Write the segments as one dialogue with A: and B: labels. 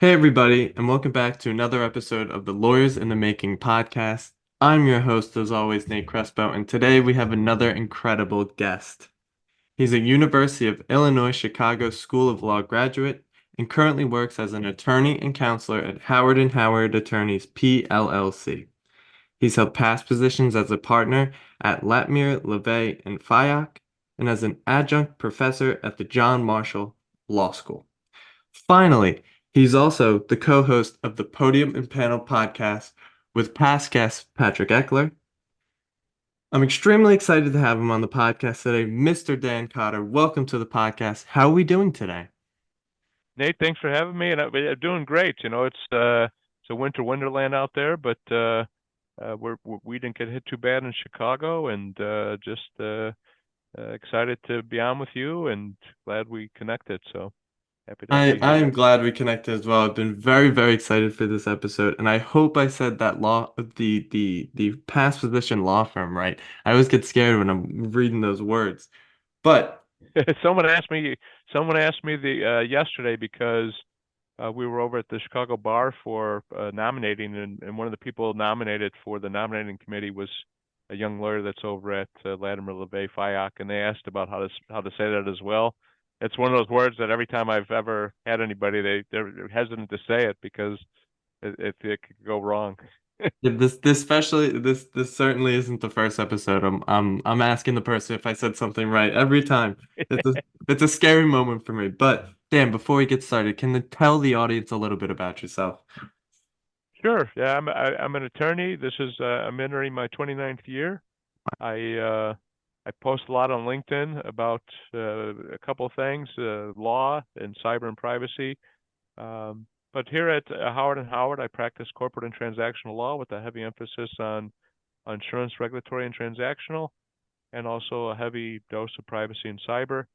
A: Hey, everybody, and welcome back to another episode of the Lawyers in the Making podcast. I'm your host, as always, Nate Crespo, and today we have another incredible guest. He's a University of Illinois Chicago School of Law graduate and currently works as an attorney and counselor at Howard and Howard Attorneys PLLC. He's held past positions as a partner at Latmire, LeVay, and Fayok, and as an adjunct professor at the John Marshall Law School. Finally, he's also the co-host of the Podium and Panel podcast with past guest Patrick Eckler. I'm extremely excited to have him on the podcast today. Mr. Dan Cotter, welcome to the podcast. How are we doing today?
B: Nate, thanks for having me, and I'm doing great. It's a winter wonderland out there, but we didn't get hit too bad in Chicago, and just excited to be on with you, and glad we connected. So happy to
A: I,
B: be
A: I
B: here.
A: am glad we connected as well. I've been very, very excited for this episode, and I hope I said that the past position law firm right. I always get scared when I'm reading those words. But
B: Someone asked me, someone asked me the yesterday because we were over at the Chicago bar for nominating, and one of the people nominated for the nominating committee was a young lawyer that's over at Latimer LeVay Fayok, and they asked about how to say that as well. It's one of those words that every time I've ever had anybody, they're hesitant to say it because it could go wrong.
A: yeah, this certainly isn't the first episode. I'm asking the person if I said something right every time. It's a scary moment for me. But Dan, before we get started, can you tell the audience a little bit about yourself?
B: Sure, yeah, I'm an attorney. This is I'm entering my 29th year. I uh, I post a lot on LinkedIn about a couple of things, law and cyber and privacy. But here at Howard and Howard, I practice corporate and transactional law with a heavy emphasis on insurance, regulatory, and transactional, and also a heavy dose of privacy and cyber.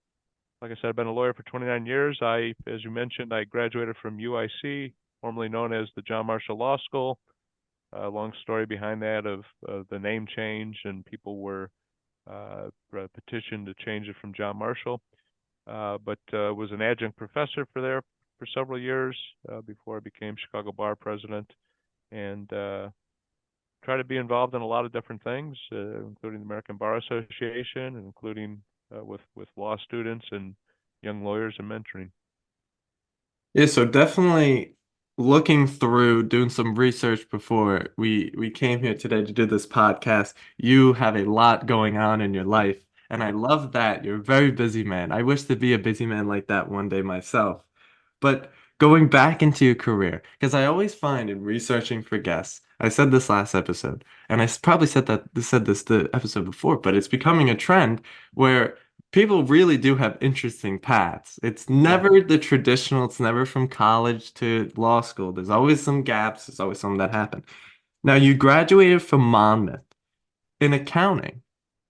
B: Like I said, I've been a lawyer for 29 years. As you mentioned, I graduated from UIC, formerly known as the John Marshall Law School. A long story behind that of the name change, and people were petitioned to change it from John Marshall. But was an adjunct professor for several years before I became Chicago Bar president, and try to be involved in a lot of different things, including the American Bar Association, and including with law students and young lawyers and mentoring.
A: Yeah, so definitely looking through, doing some research before we came here today to do this podcast. You have a lot going on in your life, and I love that. You're a very busy man. I wish to be a busy man like that one day myself. But going back into your career, because I always find in researching for guests, I said this last episode, and probably said this the episode before, but it's becoming a trend where people really do have interesting paths. It's
B: Yeah,
A: never the traditional, it's never from college to law school. There's always some gaps, there's always something that happened. Now, you graduated from Monmouth in accounting,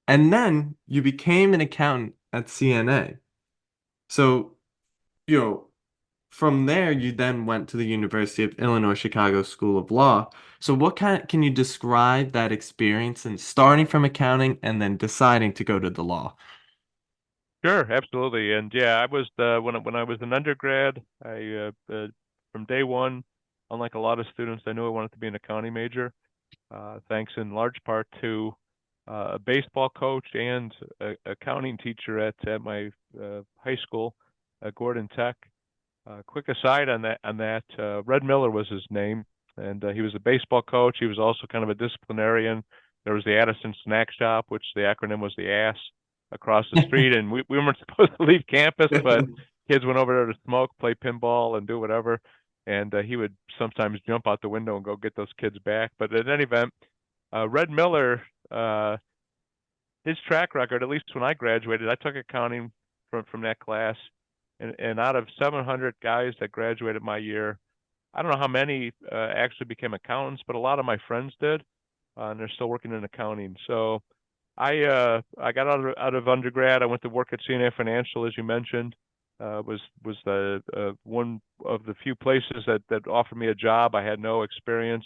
A: and then you became an accountant at CNA. So, you know, from there, you then went to the University of Illinois Chicago School of Law. So, can you describe that experience and starting from accounting and then deciding to go to the law?
B: sure, absolutely. And yeah, I was when I was an undergrad, I from day one, unlike a lot of students, I knew I wanted to be an accounting major. Thanks in large part to a baseball coach and a accounting teacher at my high school, Gordon Tech. Quick aside on that, Red Miller was his name, and he was a baseball coach. He was also kind of a disciplinarian. There was the Addison Snack Shop, which the acronym was the ASS, across the street, and we weren't supposed to leave campus, but kids went over there to smoke, play pinball, and do whatever. And he would sometimes jump out the window and go get those kids back. But in any event, Red Miller, uh, his track record, at least when I graduated, I took accounting from that class, and out of 700 guys that graduated my year, I don't know how many actually became accountants, but a lot of my friends did, and they're still working in accounting. So I got out of undergrad. I went to work at CNA Financial, as you mentioned. Was the one of the few places that offered me a job. I had no experience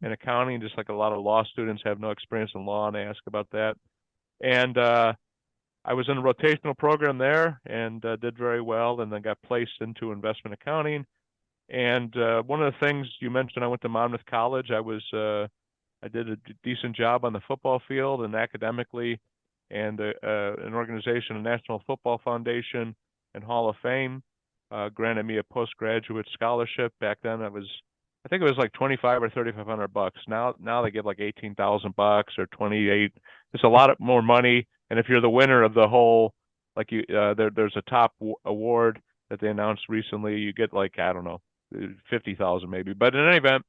B: in accounting, just like a lot of law students have no experience in law, and they ask about that. And I was in a rotational program there and did very well, and then got placed into investment accounting. And one of the things you mentioned, I went to Monmouth College. I did a decent job on the football field and academically, and an organization, a National Football Foundation and Hall of Fame, granted me a postgraduate scholarship. Back then, I think it was like 25 or 3,500 bucks. Now they give like 18,000 bucks or 28. It's a lot more money, and if you're the winner of the whole, like there's a top award that they announced recently. You get like, I don't know, 50,000 maybe. But in any event,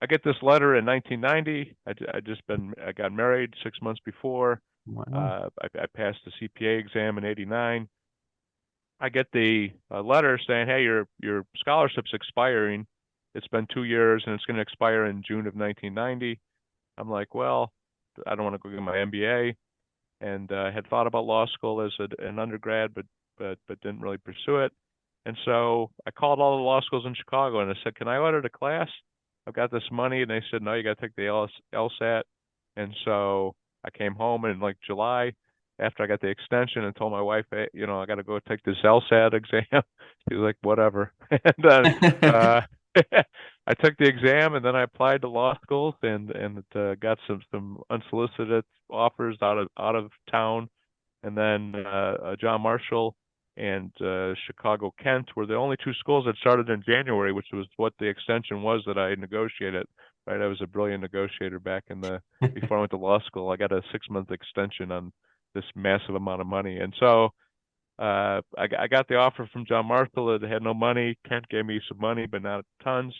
B: I get this letter in 1990. I got married 6 months before.
A: Wow.
B: I passed the CPA exam in '89. I get the letter saying, "Hey, your scholarship's expiring. It's been 2 years and it's going to expire in June of 1990." I'm like, well, I don't want to go get my MBA, and had thought about law school as an undergrad, but didn't really pursue it. And so I called all the law schools in Chicago and I said, "Can I audit a class? I've got this money." And they said, "No, you got to take the LSAT." And so I came home in like July after I got the extension and told my wife, "Hey, I got to go take this LSAT exam." She was like, "Whatever." And then uh, I took the exam and then I applied to law schools and got some unsolicited offers out of town, and then John Marshall and Chicago Kent were the only two schools that started in January, which was what the extension was that I negotiated. Right, I was a brilliant negotiator back in the before I went to law school. I got a 6 month extension on this massive amount of money, and so I got the offer from John Marshall. It had no money. Kent gave me some money, but not tons.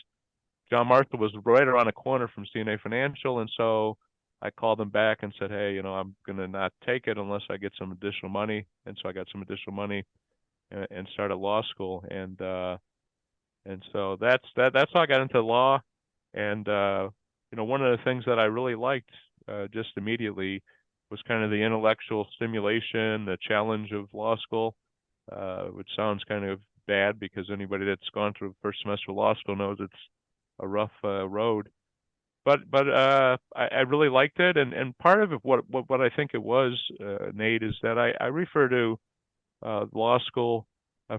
B: John Marshall was right around the corner from CNA Financial, and so I called him back and said, "Hey, I'm gonna not take it unless I get some additional money." And so I got some additional money and started law school, and so that's how I got into law. And one of the things that I really liked just immediately was kind of the intellectual stimulation, the challenge of law school, which sounds kind of bad because anybody that's gone through the first semester of law school knows it's a rough road. But I really liked it, and part of it, what I think it was, Nate, is that I refer to law school,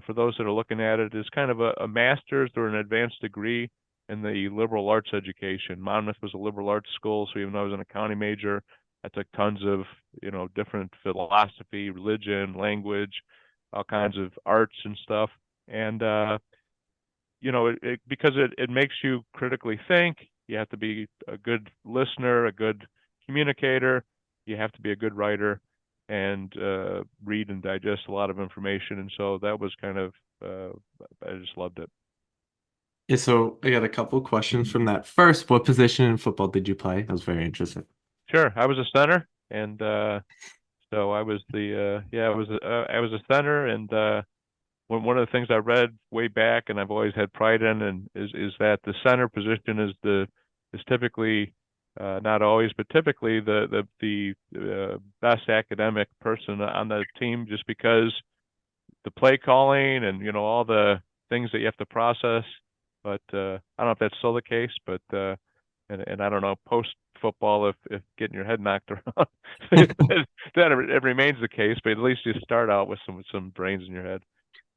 B: for those that are looking at it, as kind of a master's or an advanced degree in the liberal arts education. Monmouth was a liberal arts school, so even though I was an accounting major, I took tons of different philosophy, religion, language, all kinds of arts and stuff. And because it makes you critically think. You have to be a good listener, a good communicator. You have to be a good writer and read and digest a lot of information. And so that was kind of, I just loved it.
A: Yeah, so I got a couple questions from that. First, what position in football did you play? I was very interested.
B: Sure, I was a center, and so I was I was a center, and one of the things I read way back, and I've always had pride in, and is that the center position is typically, not always, but typically the best academic person on the team, just because the play calling and all the things that you have to process. But I don't know if that's still the case, but and I don't know post football if getting your head knocked around that it remains the case, but at least you start out with some brains in your head.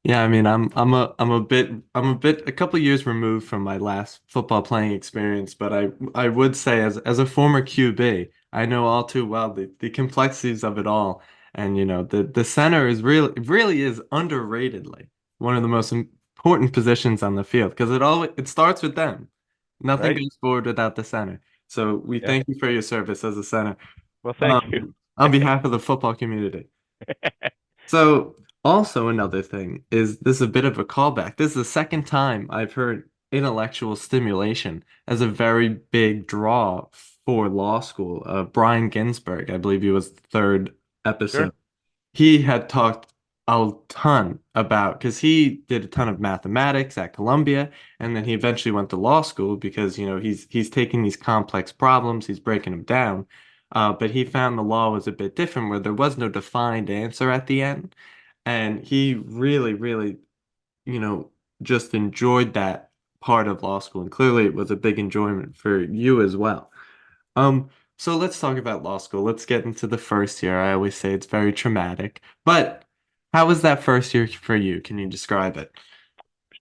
A: Yeah, I mean, I'm a bit a couple years removed from my last football playing experience, but I would say as a former QB, I know all too well the complexities of it all. And the center is really is underratedly one of the most important positions on the field because it starts with them. Nothing
B: Right?
A: goes forward without the center. So we
B: Yeah.
A: thank you for your service as a center,
B: Well, thank you.
A: on behalf of the football community. So, also another thing is this is a bit of a callback. This is the second time I've heard intellectual stimulation as a very big draw for law school. Brian Ginsberg, I believe he was the third episode.
B: Sure.
A: He had talked a ton about because he did a ton of mathematics at Columbia, and then he eventually went to law school because he's taking these complex problems, he's breaking them down. But he found the law was a bit different, where there was no defined answer at the end, and he really, really, you know, just enjoyed that part of law school, and clearly it was a big enjoyment for you as well. So let's talk about law school. Let's get into the first year. I always say it's very traumatic, but how was that first year for you? Can you describe it?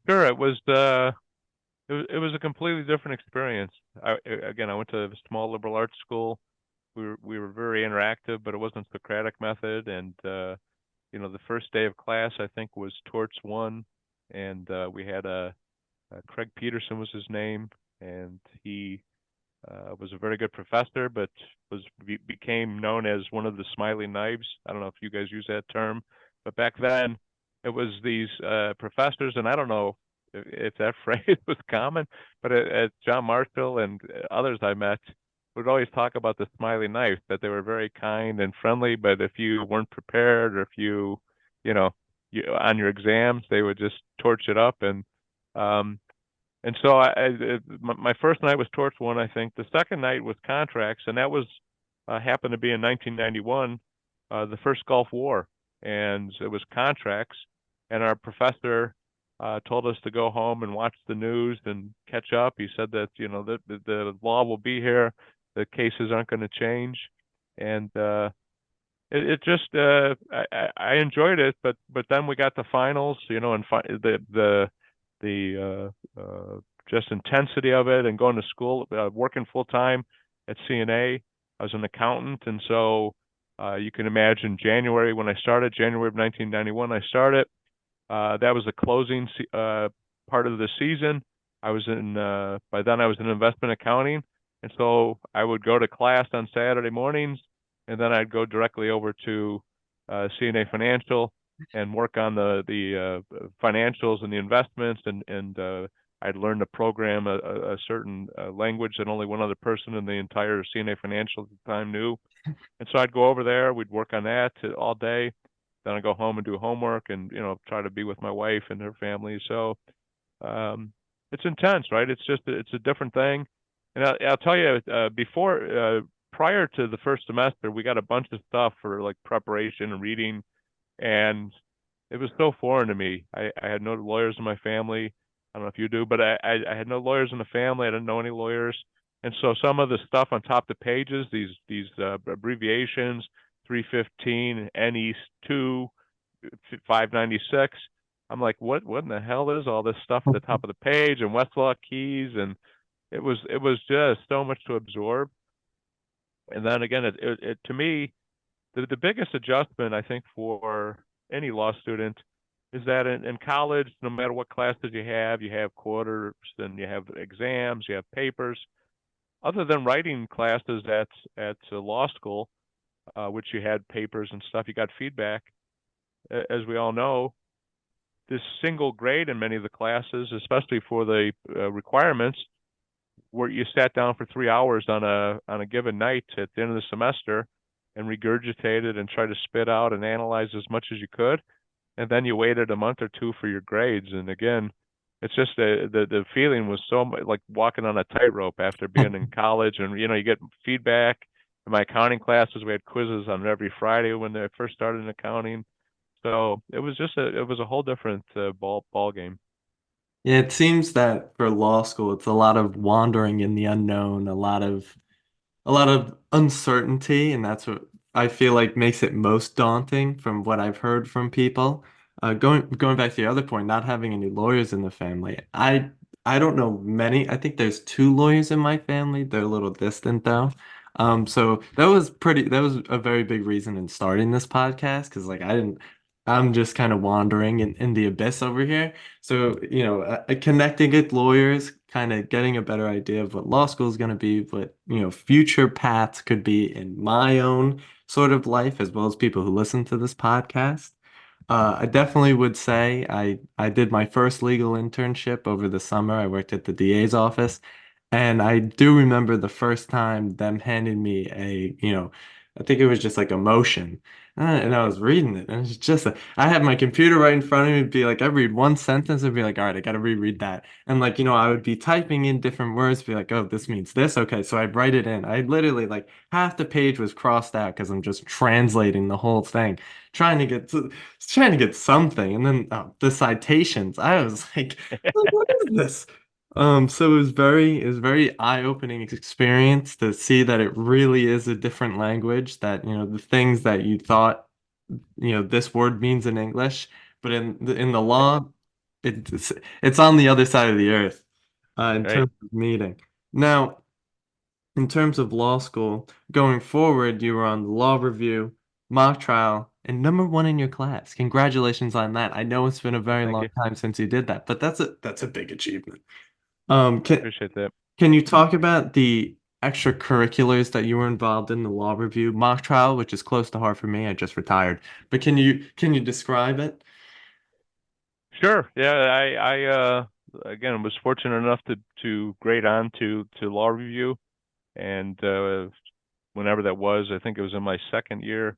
B: Sure, it was a completely different experience. Again, I went to a small liberal arts school. We were very interactive, but it wasn't Socratic method. And the first day of class I think was Torts one, and we had Craig Peterson was his name, and he was a very good professor, but became known as one of the smiling knives. I don't know if you guys use that term, but back then it was these professors, and I don't know if that phrase was common, but at John Marshall and others I met would always talk about the smiling knife, that they were very kind and friendly, but if you weren't prepared or if you know, on your exams, they would just torch it up. Um, and so my first night was Torch One, I think. The second night was contracts, and that was happened to be in 1991, the first Gulf War, and it was contracts. And our professor told us to go home and watch the news and catch up. He said that the law will be here, the cases aren't going to change, and it just I enjoyed it, but then we got the finals, and the just intensity of it, and going to school, working full time at CNA. I was an accountant, and so you can imagine January when I started, January of 1991, I started. That was the closing part of the season. By then I was in investment accounting, and so I would go to class on Saturday mornings, and then I'd go directly over to CNA Financial and work on the financials and the investments, and I'd learned to program a certain language that only one other person in the entire CNA Financial at the time knew. And so I'd go over there, we'd work on that all day. Then I'd go home and do homework and, try to be with my wife and her family. So um, it's intense, right? It's a different thing. And I'll tell you, prior to the first semester, we got a bunch of stuff for like preparation and reading, and it was so foreign to me. I had no lawyers in my family. I don't know if you do, but I had no lawyers in the family. I didn't know any lawyers. And so some of the stuff on top of the pages, these abbreviations, 315, NE 2, 596. I'm like, what in the hell is all this stuff at the top of the page, and Westlaw keys, and it was just so much to absorb. And then again, it to me, the biggest adjustment I think for any law student is that in college, no matter what classes you have quarters, then you have exams, you have papers. Other than writing classes at law school, which you had papers and stuff, you got feedback. As we all know, this single grade in many of the classes, especially for the requirements, where you sat down for 3 hours on a given night at the end of the semester and regurgitated and tried to spit out and analyze as much as you could, and then you waited a month or two for your grades. And again, it's just the feeling was so like walking on a tightrope after being in college, and you get feedback. In my accounting classes, we had quizzes on every Friday when I first started in accounting. So it was a whole different ball game.
A: Yeah, it seems that for law school, it's a lot of wandering in the unknown, a lot of uncertainty, and that's what I feel like makes it most daunting from what I've heard from people. Going back to the other point, not having any lawyers in the family. I don't know many. I think there's two lawyers in my family. They're a little distant though. So that was a very big reason in starting this podcast because like I'm just kind of wandering in the abyss over here. So, connecting with lawyers, kind of getting a better idea of what law school is going to be, what, future paths could be in my own sort of life, as well as people who listen to this podcast. I definitely would say I did my first legal internship over the summer. I worked at the DA's office, and I do remember the first time them handing me I think it was just like a motion. And I was reading it, and it's just, I had my computer right in front of me, it'd be like, I read one sentence, and be like, all right, I gotta reread that. And like, I would be typing in different words, be like, oh, this means this. Okay, so I'd write it in. I literally, like, half the page was crossed out because I'm just translating the whole thing, trying to get something. And then the citations, I was like, what is this? So it was very eye-opening experience to see that it really is a different language, that, the things that you thought, this word means in English, but in the law. it's it's on the other side of the earth in
B: Right.
A: terms of meeting. Now, in terms of law school, going forward, you were on the law review, mock trial, and number one in your class. Congratulations on that. I know it's been a very
B: Thank
A: long
B: you.
A: time since you did that, but that's a big achievement. Um, can
B: Appreciate that.
A: can you talk about the extracurriculars that you were involved in the law review mock trial, which is close to heart for me? I just retired, but can you describe it?
B: Sure. Yeah, I again was fortunate enough to grade on to law review, and whenever that was, I think it was in my second year.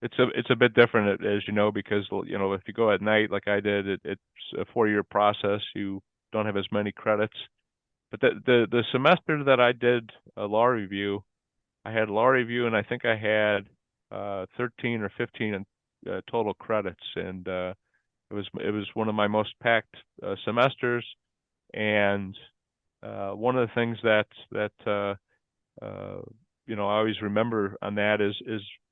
B: It's a bit different, as you know, because if you go at night like I did, it's a 4-year process. You don't have as many credits. But the semester that I did a law review, I had law review, and I think I had 13 or 15 total credits, and it was one of my most packed semesters. And one of the things uh, I always remember on that is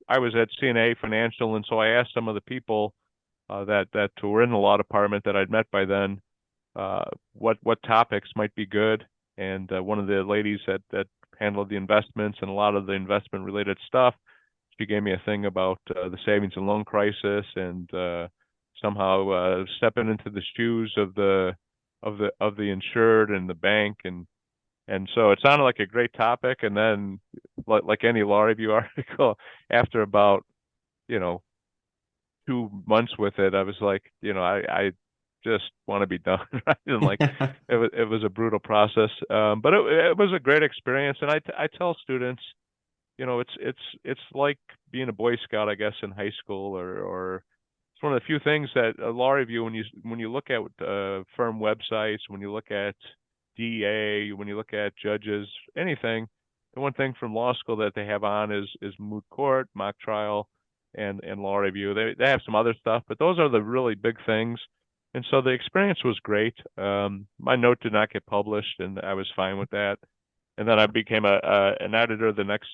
B: I was at CNA Financial, and so I asked some of the people that were in the law department that I'd met by then what topics might be good. And one of the ladies that handled the investments and a lot of the investment related stuff, she gave me a thing about the savings and loan crisis, and somehow stepping into the shoes of the insured and the bank, and so it sounded like a great topic. And then, like any law review article, after about you know 2 months with it, I was like, I just want to be done. Right? And like, it was a brutal process, but it was a great experience. And I tell students, it's like being a Boy Scout, I guess, in high school, or it's one of the few things that a law review, when you look at firm websites, when you look at DA, when you look at judges, anything, the one thing from law school that they have on is moot court, mock trial, and law review. They have some other stuff, but those are the really big things. And so the experience was great. My note did not get published, and I was fine with that. And then I became an editor the next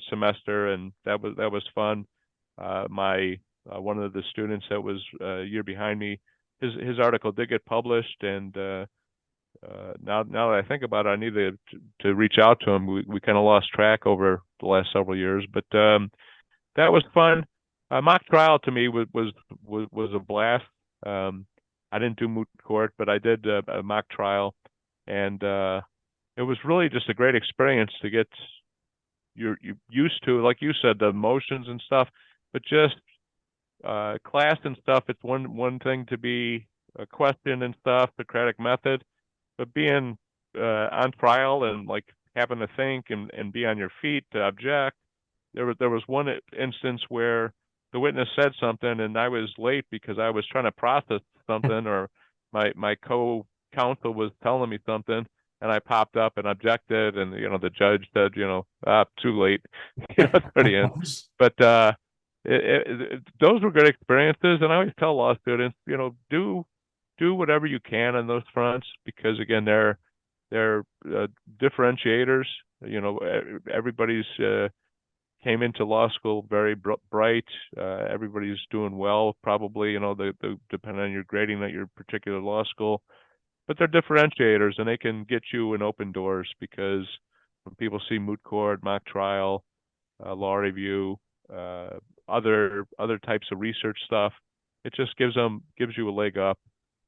B: semester, and that was fun. My One of the students that was a year behind me, his article did get published, and now that I think about it, I need to reach out to him. We kind of lost track over the last several years, but that was fun. Mock trial to me was a blast. Um, I didn't do moot court, but I did a mock trial, and it was really just a great experience to get you used to, like you said, the emotions and stuff. But just class and stuff, it's one thing to be a question and stuff, Socratic method, but being on trial and like having to think and be on your feet to object. There was one instance where the witness said something and I was late because I was trying to process something, or my co-counsel was telling me something, and I popped up and objected, and the judge said, too late. It's already in. But those were good experiences, and I always tell law students, do whatever you can on those fronts, because again, they're differentiators. Everybody's came into law school very bright. Everybody's doing well, probably. Depending on your grading at your particular law school, but they're differentiators, and they can get you in open doors, because when people see moot court, mock trial, law review, uh, other types of research stuff, it just gives you a leg up,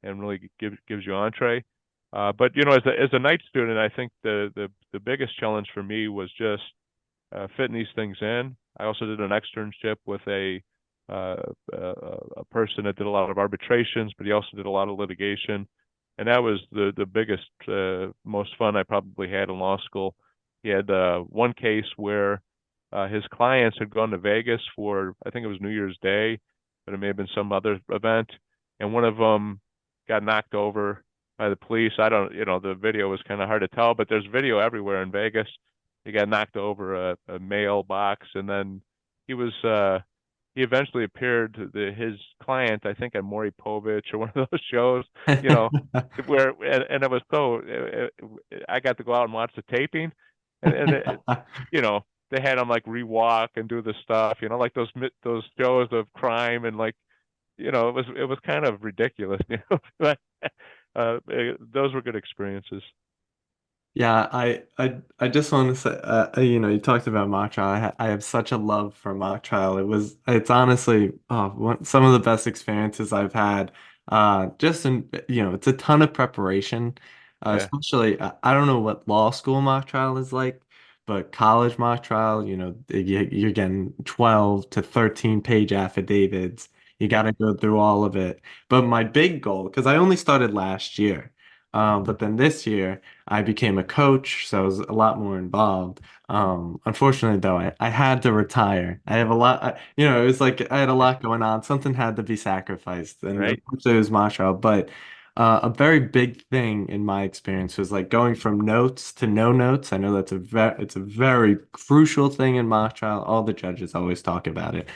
B: and really gives you entree. But as a night student, I think the biggest challenge for me was just fitting these things in. I also did an externship with uh, a person that did a lot of arbitrations, but he also did a lot of litigation, and that was the biggest, most fun I probably had in law school. He had one case where his clients had gone to Vegas for, I think it was New Year's Day, but it may have been some other event, and one of them got knocked over by the police. I don't, the video was kind of hard to tell, but there's video everywhere in Vegas. He got knocked over a mailbox, and then he was he eventually appeared his client, I think, on Maury Povich or one of those shows, you know, where and it was so I got to go out and watch the taping, and you know they had him like rewalk and do the stuff, like those shows of crime, and like it was kind of ridiculous, but those were good experiences.
A: Yeah, I just want to say, you talked about mock trial. I have such a love for mock trial. It's honestly some of the best experiences I've had. It's a ton of preparation,
B: Yeah,
A: especially I don't know what law school mock trial is like, but college mock trial, you're getting 12 to 13 page affidavits. You got
B: yep,
A: to go through all of it. But my big goal, because I only started last year, but then this year. I became a coach, so I was a lot more involved. Unfortunately, though, I had to retire. I have a lot, it was like I had a lot going on. Something had to be sacrificed, and
B: right.
A: unfortunately, it was Montreal. But a very big thing in my experience was like going from notes to no notes. I know it's a very crucial thing in mock trial. All the judges always talk about it.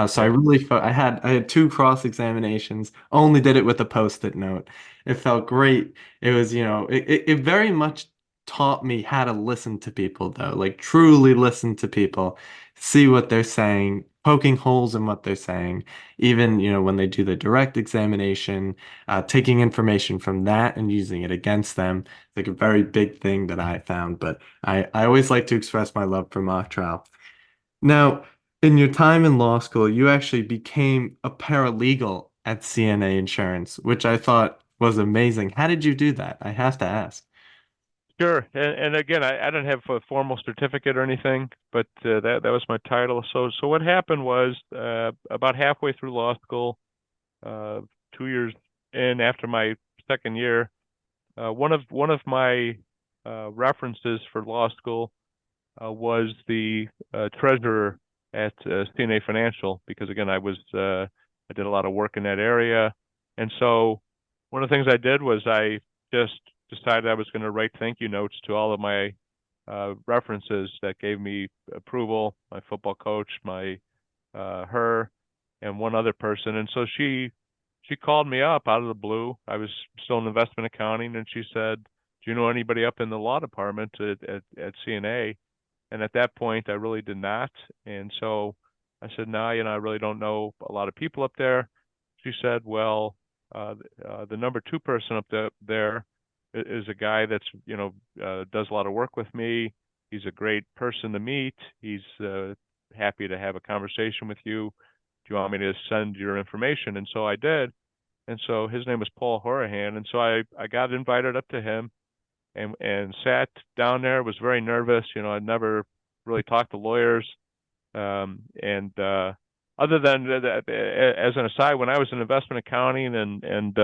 A: So I
B: Yeah,
A: really felt I had two cross examinations. Only did it with a post-it note. It felt great. It was, it very much taught me how to listen to people, though, like truly listen to people, see what they're saying, poking holes in what they're saying, even, when they do the direct examination, taking information from that and using it against them. It's like a very big thing that I found, but I always like to express my love for mock trial. Now, in your time in law school, you actually became a paralegal at CNA Insurance, which I thought was amazing. How did you do that? I have to ask.
B: sure. And again, I didn't have a formal certificate or anything, but that was my title. So what happened was about halfway through law school, uh, 2 years in after my second year, one of my references for law school was the treasurer at CNA Financial because again I did a lot of work in that area, and so one of the things I did was I just decided I was going to write thank you notes to all of my references that gave me approval, my football coach, my her, and one other person, and so she called me up out of the blue. I was still in investment accounting, and she said, "Do you know anybody up in the law department at CNA?" And at that point, I really did not. And so I said, no, I really don't know a lot of people up there. She said, well, the number two person up there is a guy that's, does a lot of work with me. He's a great person to meet. He's happy to have a conversation with you. Do you want me to send your information? And so I did. And so his name was Paul Horahan. And so I got invited up to him and sat down there, was very nervous. I'd never really talked to lawyers. And other than as an aside, when I was in investment accounting and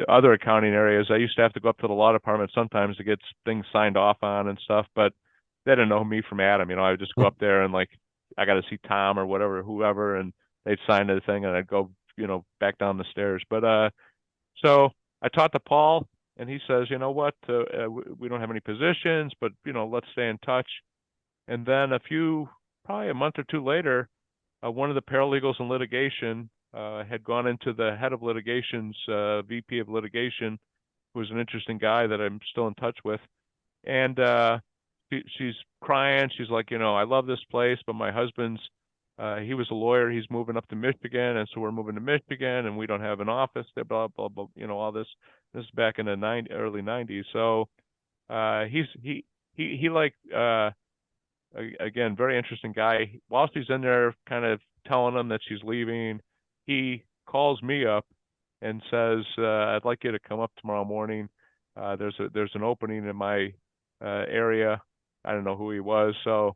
B: other accounting areas, I used to have to go up to the law department sometimes to get things signed off on and stuff. But they didn't know me from Adam. I would just go up there and like I got to see Tom or whatever, whoever, and they'd sign the thing, and I'd go, back down the stairs. But so I talked to Paul, and he says, you know what, we don't have any positions, but let's stay in touch. And then probably a month or two later, one of the paralegals in litigation had gone into the head of litigation's VP of litigation, who was an interesting guy that I'm still in touch with. And she's crying. She's like, I love this place, but my husband's he was a lawyer. He's moving up to Michigan, and so we're moving to Michigan, and we don't have an office there. Blah blah blah. All this. This is back in the early '90s. So he like again, very interesting guy. While she's in there, kind of telling him that she's leaving, he calls me up and says, "I'd like you to come up tomorrow morning. There's an opening in my area." I don't know who he was, so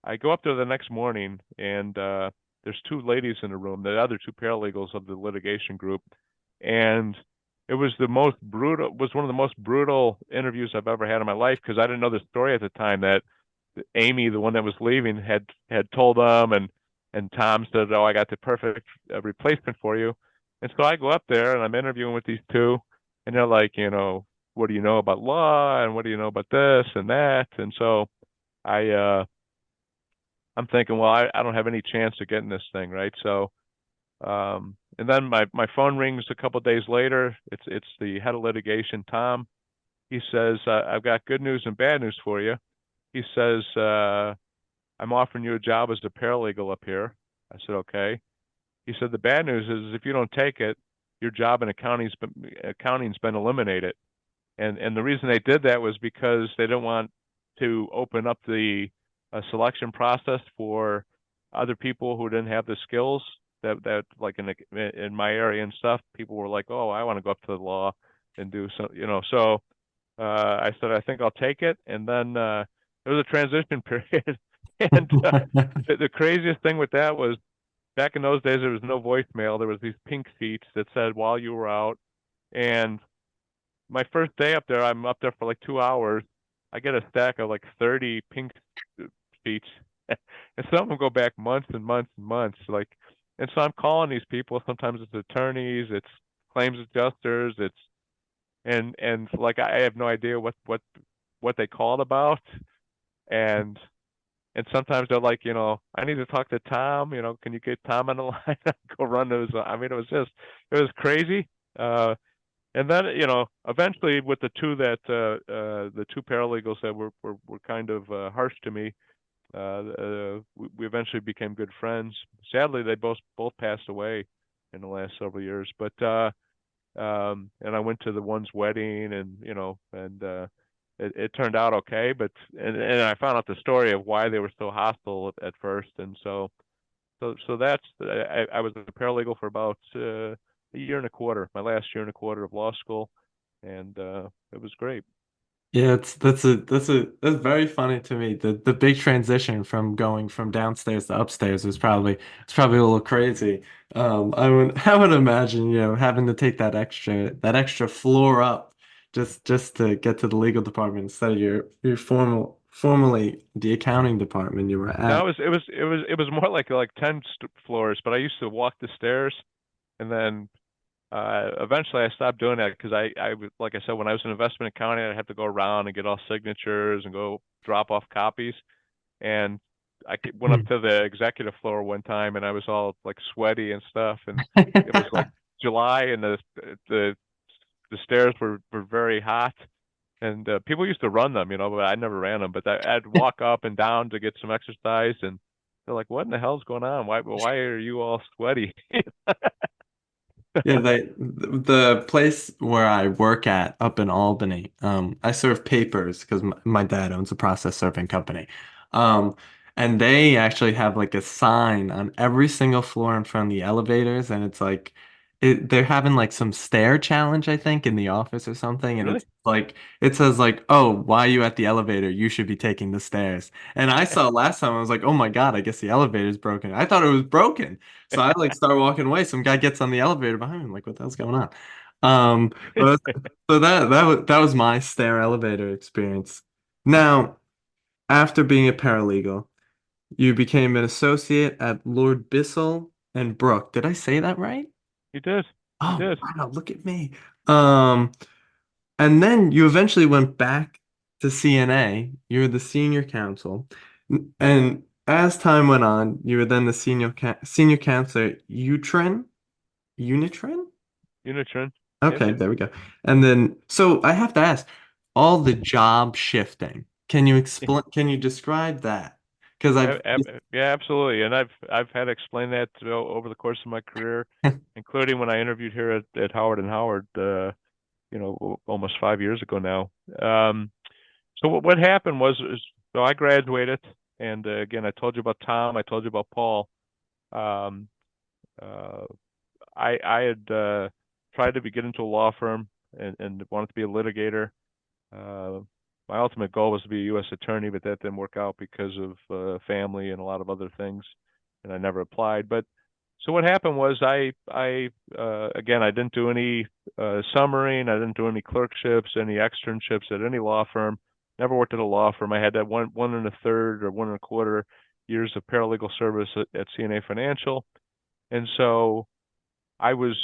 B: I go up there the next morning, and there's two ladies in the room, the other two paralegals of the litigation group, and it was one of the most brutal interviews I've ever had in my life because I didn't know the story at the time that Amy, the one that was leaving, had told them, and Tom said, "Oh, I got the perfect replacement for you." And so I go up there and I'm interviewing with these two, and they're like, what do you know about law, and what do you know about this and that? And so I I'm thinking, well, I don't have any chance of getting this thing, right? So and then my phone rings a couple of days later. It's the head of litigation, Tom. He says, "I've got good news and bad news for you." He says, "I'm offering you a job as a paralegal up here." I said, "Okay." he said the bad news is if you don't take it, your job in accounting's been eliminated. And the reason they did that was because they didn't want to open up the selection process for other people who didn't have the skills that like in my area and stuff. People were like, oh, I want to go up to the law and do some, So I said, I think I'll take it. And then there was a transition period. And the craziest thing with that was back in those days, there was no voicemail. There was these pink sheets that said while you were out. And my first day up there, I'm up there for like 2 hours. I get a stack of like 30 pink sheets, and some of them go back months and months and months. And so I'm calling these people. Sometimes it's attorneys, it's claims adjusters, and like I have no idea what they called about, and and sometimes they're like, I need to talk to Tom. Can you get Tom on the line? I go run those. I mean, it was crazy. And then, eventually with the two paralegals that were kind of harsh to me, we eventually became good friends. Sadly, they both passed away in the last several years. But and I went to the one's wedding, and it turned out okay. But and I found out the story of why they were so hostile at first, and so that's I was a paralegal for about a year and a quarter, my last year and a quarter of law school, and it was great.
A: Yeah, that's very funny to me. The big transition from going from downstairs to upstairs was probably a little crazy. I would imagine, having to take that extra floor up just to get to the legal department instead of your formerly the accounting department you were
B: No,
A: at.
B: it was more like 10 floors, but I used to walk the stairs, and then eventually I stopped doing that because like I said, when I was in investment accounting, I'd have to go around and get all signatures and go drop off copies. And went up to the executive floor one time, and I was all like sweaty and stuff. And it was like July, and the the stairs were very hot. And people used to run them, but I never ran them. But I'd walk up and down to get some exercise, and they're like, "What in the hell's going on? Why are you all sweaty?"
A: Yeah, the place where I work at up in Albany, I serve papers because my dad owns a process serving company. Um, and they actually have like a sign on every single floor in front of the elevators, and it's like they're having like some stair challenge, I think, in the office or something, and
B: Really?
A: it's like it says like, "Oh, why are you at the elevator? You should be taking the stairs." And I saw last time I was like, "Oh my God, I guess the elevator's broken." I thought it was broken. So I like start walking away. Some guy gets on the elevator behind me. I'm like, what the hell's going on? But so that was my stair elevator experience. Now, after being a paralegal, you became an associate at Lord Bissell and Brooke. Did I say that right?
B: You did. You
A: Oh,
B: did.
A: wow, look at me. Um, and then you eventually went back to CNA. You were the senior counsel. And as time went on, you were then the senior counselor at Unitrin?
B: Unitron. Yep.
A: Okay, there we go. And then, so I have to ask, all the job shifting. Can you describe that? Because
B: Yeah, absolutely. And I've had to explain that over the course of my career, including when I interviewed here at Howard and Howard, almost 5 years ago now. Um, so what happened so I graduated, and again, I told you about Tom, I told you about Paul. Um, uh, I had tried to get into a law firm and wanted to be a litigator. Uh, my ultimate goal was to be a U.S. attorney, but that didn't work out because of family and a lot of other things, and I never applied. But so what happened was I again, I didn't do any summering, I didn't do any clerkships, any externships at any law firm. Never worked at a law firm. I had that one and a third or 1.25 years of paralegal service at CNA Financial, and so I was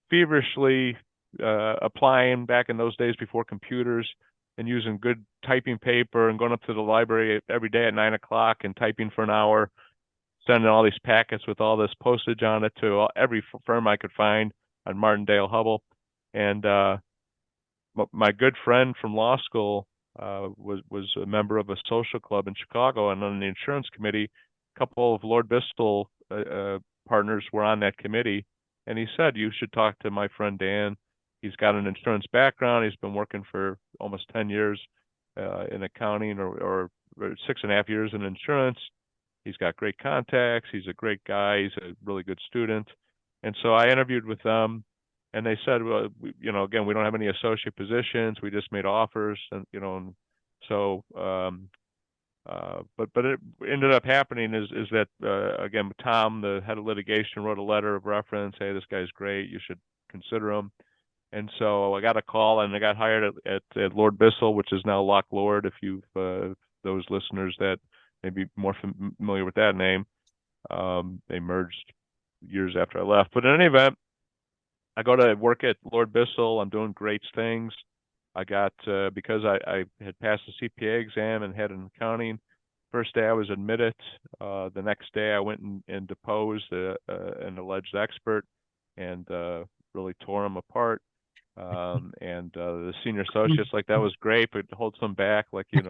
B: feverishly applying back in those days before computers and using good typing paper and going up to the library every day at 9 o'clock and typing for an hour, sending all these packets with all this postage on it to every firm I could find on Martindale Hubble. And my good friend from law school was a member of a social club in Chicago and on the insurance committee. A couple of Lord Bristol partners were on that committee, and he said, you should talk to my friend Dan. He's got an insurance background. He's been working for almost 10 years in accounting, or 6.5 years in insurance. He's got great contacts. He's a great guy. He's a really good student. And so I interviewed with them, and they said, well, again, we don't have any associate positions. We just made offers, and and so but it ended up happening is that again, Tom, the head of litigation, wrote a letter of reference. Hey, this guy's great. You should consider him. And so I got a call, and I got hired at Lord Bissell, which is now Lock Lord. If you've those listeners that may be more familiar with that name, they merged years after I left. But in any event, I go to work at Lord Bissell. I'm doing great things. I got because I had passed the CPA exam and had an accounting. First day I was admitted. The next day I went and deposed an alleged expert, and really tore him apart. And the senior associates like, that was great, but hold some back, like that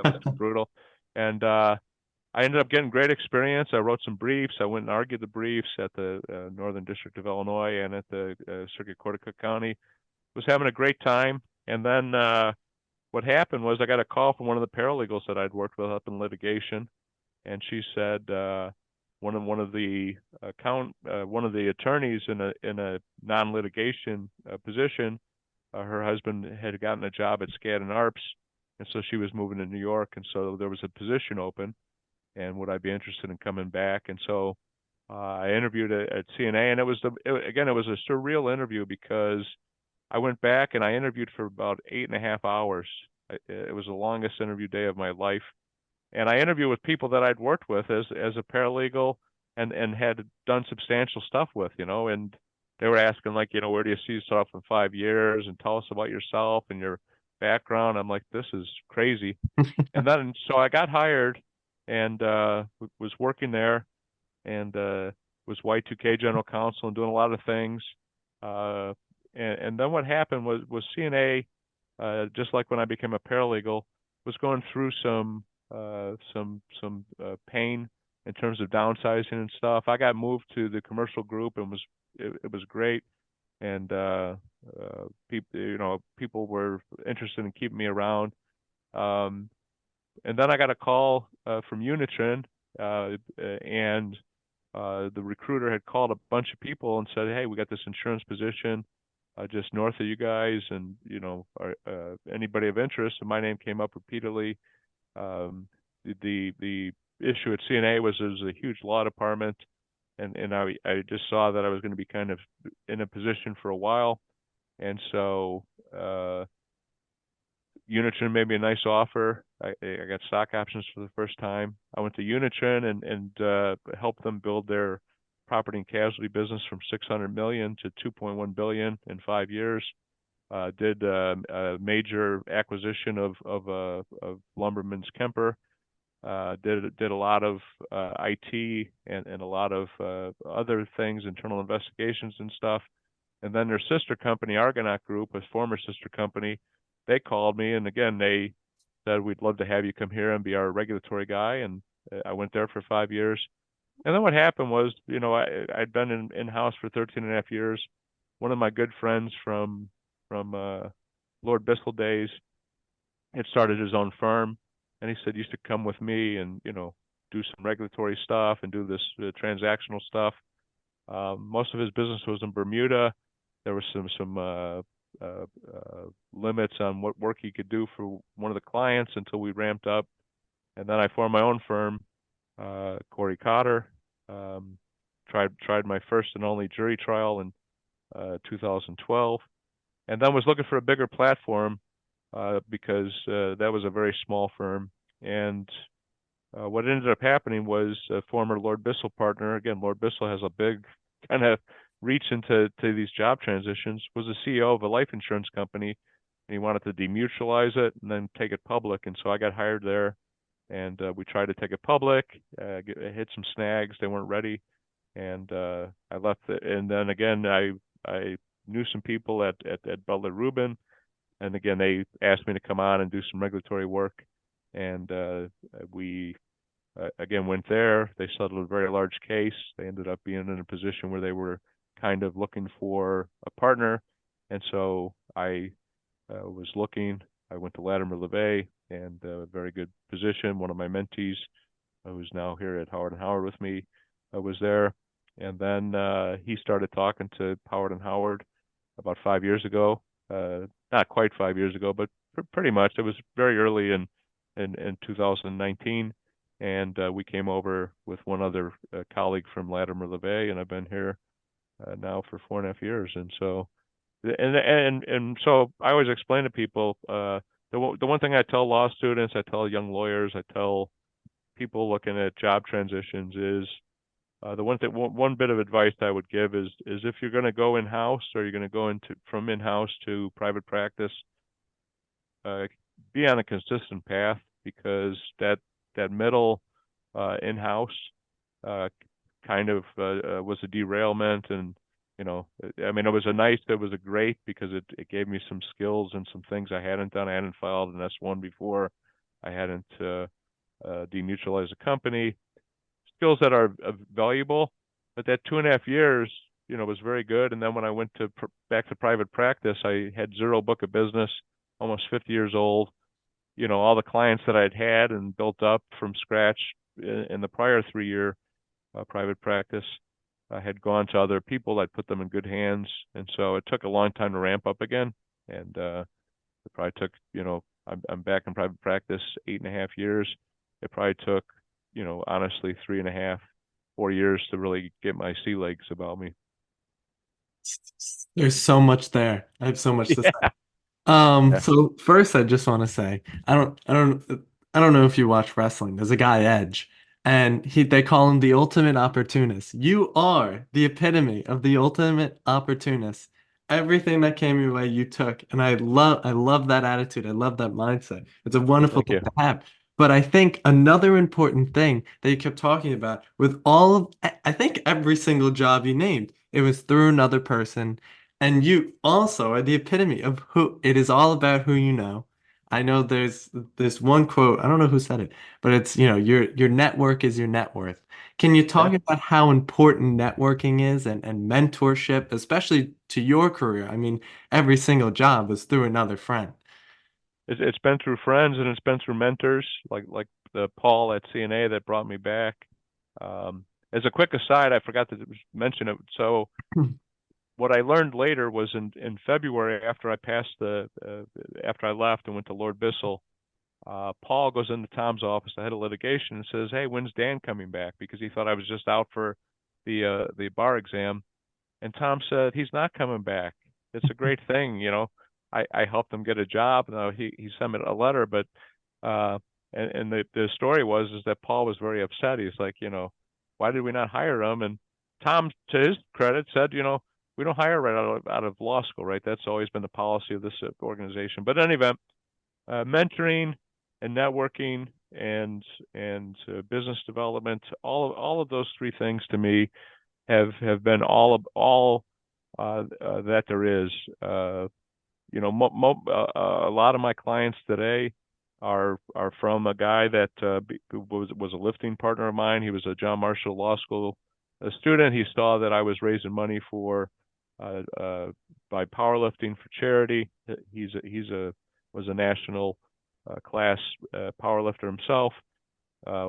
B: was too brutal. And I ended up getting great experience. I wrote some briefs. I went and argued the briefs at the Northern District of Illinois and at the Circuit Court of Cook County. Was having a great time. And then what happened was I got a call from one of the paralegals that I'd worked with up in litigation, and she said one of the attorneys in a non-litigation position, her husband had gotten a job at Skadden Arps, and so she was moving to New York, and so there was a position open, and would I be interested in coming back? And so I interviewed at CNA, and it was a surreal interview because I went back and I interviewed for about 8.5 hours. It was the longest interview day of my life. And I interviewed with people that I'd worked with as a paralegal and had done substantial stuff with, and they were asking, like, where do you see yourself in 5 years, and tell us about yourself and your background. I'm like, this is crazy. And then so I got hired and was working there, and was Y2K general counsel and doing a lot of things. And then what happened was CNA, just like when I became a paralegal, was going through some pain in terms of downsizing and stuff. I got moved to the commercial group, and it was great. And people were interested in keeping me around. And then I got a call from Unitron, and the recruiter had called a bunch of people and said, hey, we got this insurance position just north of you guys, and anybody of interest? And my name came up repeatedly. The issue at CNA was there was a huge law department, and I just saw that I was going to be kind of in a position for a while, and so Unitron made me a nice offer. I got stock options for the first time. I went to Unitron and helped them build their property and casualty business from 600 million to 2.1 billion in 5 years. Did a major acquisition of Lumberman's Kemper. Did a lot of IT and a lot of other things, internal investigations and stuff. And then their sister company, Argonaut Group, a former sister company, they called me, and again, they said, we'd love to have you come here and be our regulatory guy. And I went there for 5 years. And then what happened was, I'd been in-house for 13.5 years. One of my good friends from Lord Bissell days had started his own firm, and he said, you should come with me and, do some regulatory stuff and do this transactional stuff. Most of his business was in Bermuda. There was some limits on what work he could do for one of the clients until we ramped up. And then I formed my own firm, Cotter. Tried my first and only jury trial in 2012, and then was looking for a bigger platform because that was a very small firm. And what ended up happening was a former Lord Bissell partner, again, Lord Bissell has a big kind of reach into these job transitions, was the CEO of a life insurance company, and he wanted to demutualize it and then take it public. And so I got hired there, and we tried to take it public, hit some snags, they weren't ready, and I left it. And then again, I knew some people at Butler Rubin, and again, they asked me to come on and do some regulatory work, and we again, went there. They settled a very large case. They ended up being in a position where they were kind of looking for a partner. And so I was looking. I went to Latimer LeVay, and a very good position. One of my mentees, who's now here at Howard and Howard with me, was there. And then he started talking to Howard and Howard about 5 years ago. Not quite 5 years ago, but pretty much. It was very early in 2019, and we came over with one other colleague from Latimer LeVay, and I've been here now for 4.5 years. And so so I always explain to people, the one thing I tell law students, I tell young lawyers, I tell people looking at job transitions is, one bit of advice I would give is if you're going to go in-house, or you're going to go into from in-house to private practice, be on a consistent path, because that middle in-house kind of was a derailment. And I mean, it was a great, because it gave me some skills and some things I hadn't done. I hadn't filed an S1 before. I hadn't demutualized a company. Skills that are valuable. But that 2.5 years, was very good. And then when I went back to private practice, I had zero book of business, almost 50 years old. All the clients that I'd had and built up from scratch in the prior 3-year private practice had gone to other people. I'd put them in good hands. And so it took a long time to ramp up again. And it probably took, I'm back in private practice 8.5 years. It probably took, honestly, 3.5, 4 years to really get my sea legs about me.
A: There's so much there. I have so much to say.
B: Yeah. Yeah.
A: So first I just want to say, I don't know if you watch wrestling. There's a guy, Edge, and they call him the ultimate opportunist. You are the epitome of the ultimate opportunist. Everything that came your way, you took. And I love that attitude. I love that mindset. It's a wonderful
B: Thank
A: thing
B: you.
A: to have. But I think another important thing that you kept talking about with all of, I think every single job you named, it was through another person. And you also are the epitome of who it is all about who you know. I know there's this one quote, I don't know who said it, but it's, your network is your net worth. Can you
B: Yeah.
A: talk about how important networking is and mentorship, especially to your career? I mean, every single job was through another friend.
B: It's been through friends, and it's been through mentors, like the Paul at CNA that brought me back. As a quick aside, I forgot to mention it. So what I learned later was in February, after I passed after I left and went to Lord Bissell, Paul goes into Tom's office, the head of litigation, and says, "Hey, when's Dan coming back?" Because he thought I was just out for the bar exam. And Tom said, "He's not coming back. It's a great thing, you know. I helped him get a job." No, he sent me a letter, but uh, and the story was is that Paul was very upset. He's like, why did we not hire him? And Tom, to his credit, said, we don't hire right out of law school, right? That's always been the policy of this organization. But in any event, mentoring and networking and business development, all of those three things to me have been all that there is. A lot of my clients today are from a guy that who was a lifting partner of mine. He was a John Marshall Law School student. He saw that I was raising money for by powerlifting for charity. He's a was a national class powerlifter himself.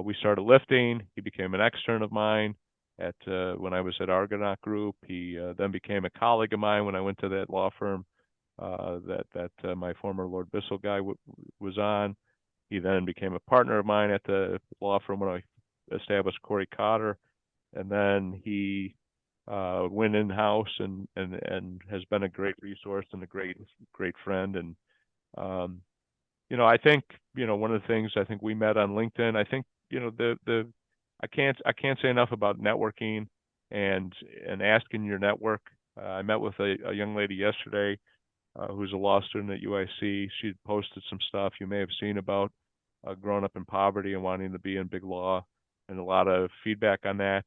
B: We started lifting. He became an extern of mine at when I was at Argonaut Group. He then became a colleague of mine when I went to that law firm that my former Lord Bissell guy was on. He then became a partner of mine at the law firm when I established Cotter, and then he went in house and has been a great resource and a great friend. And I think one of the things I think we met on LinkedIn. I think the I can't say enough about networking and asking your network. I met with a young lady yesterday who's a law student at UIC. She posted some stuff you may have seen about growing up in poverty and wanting to be in big law, and a lot of feedback on that.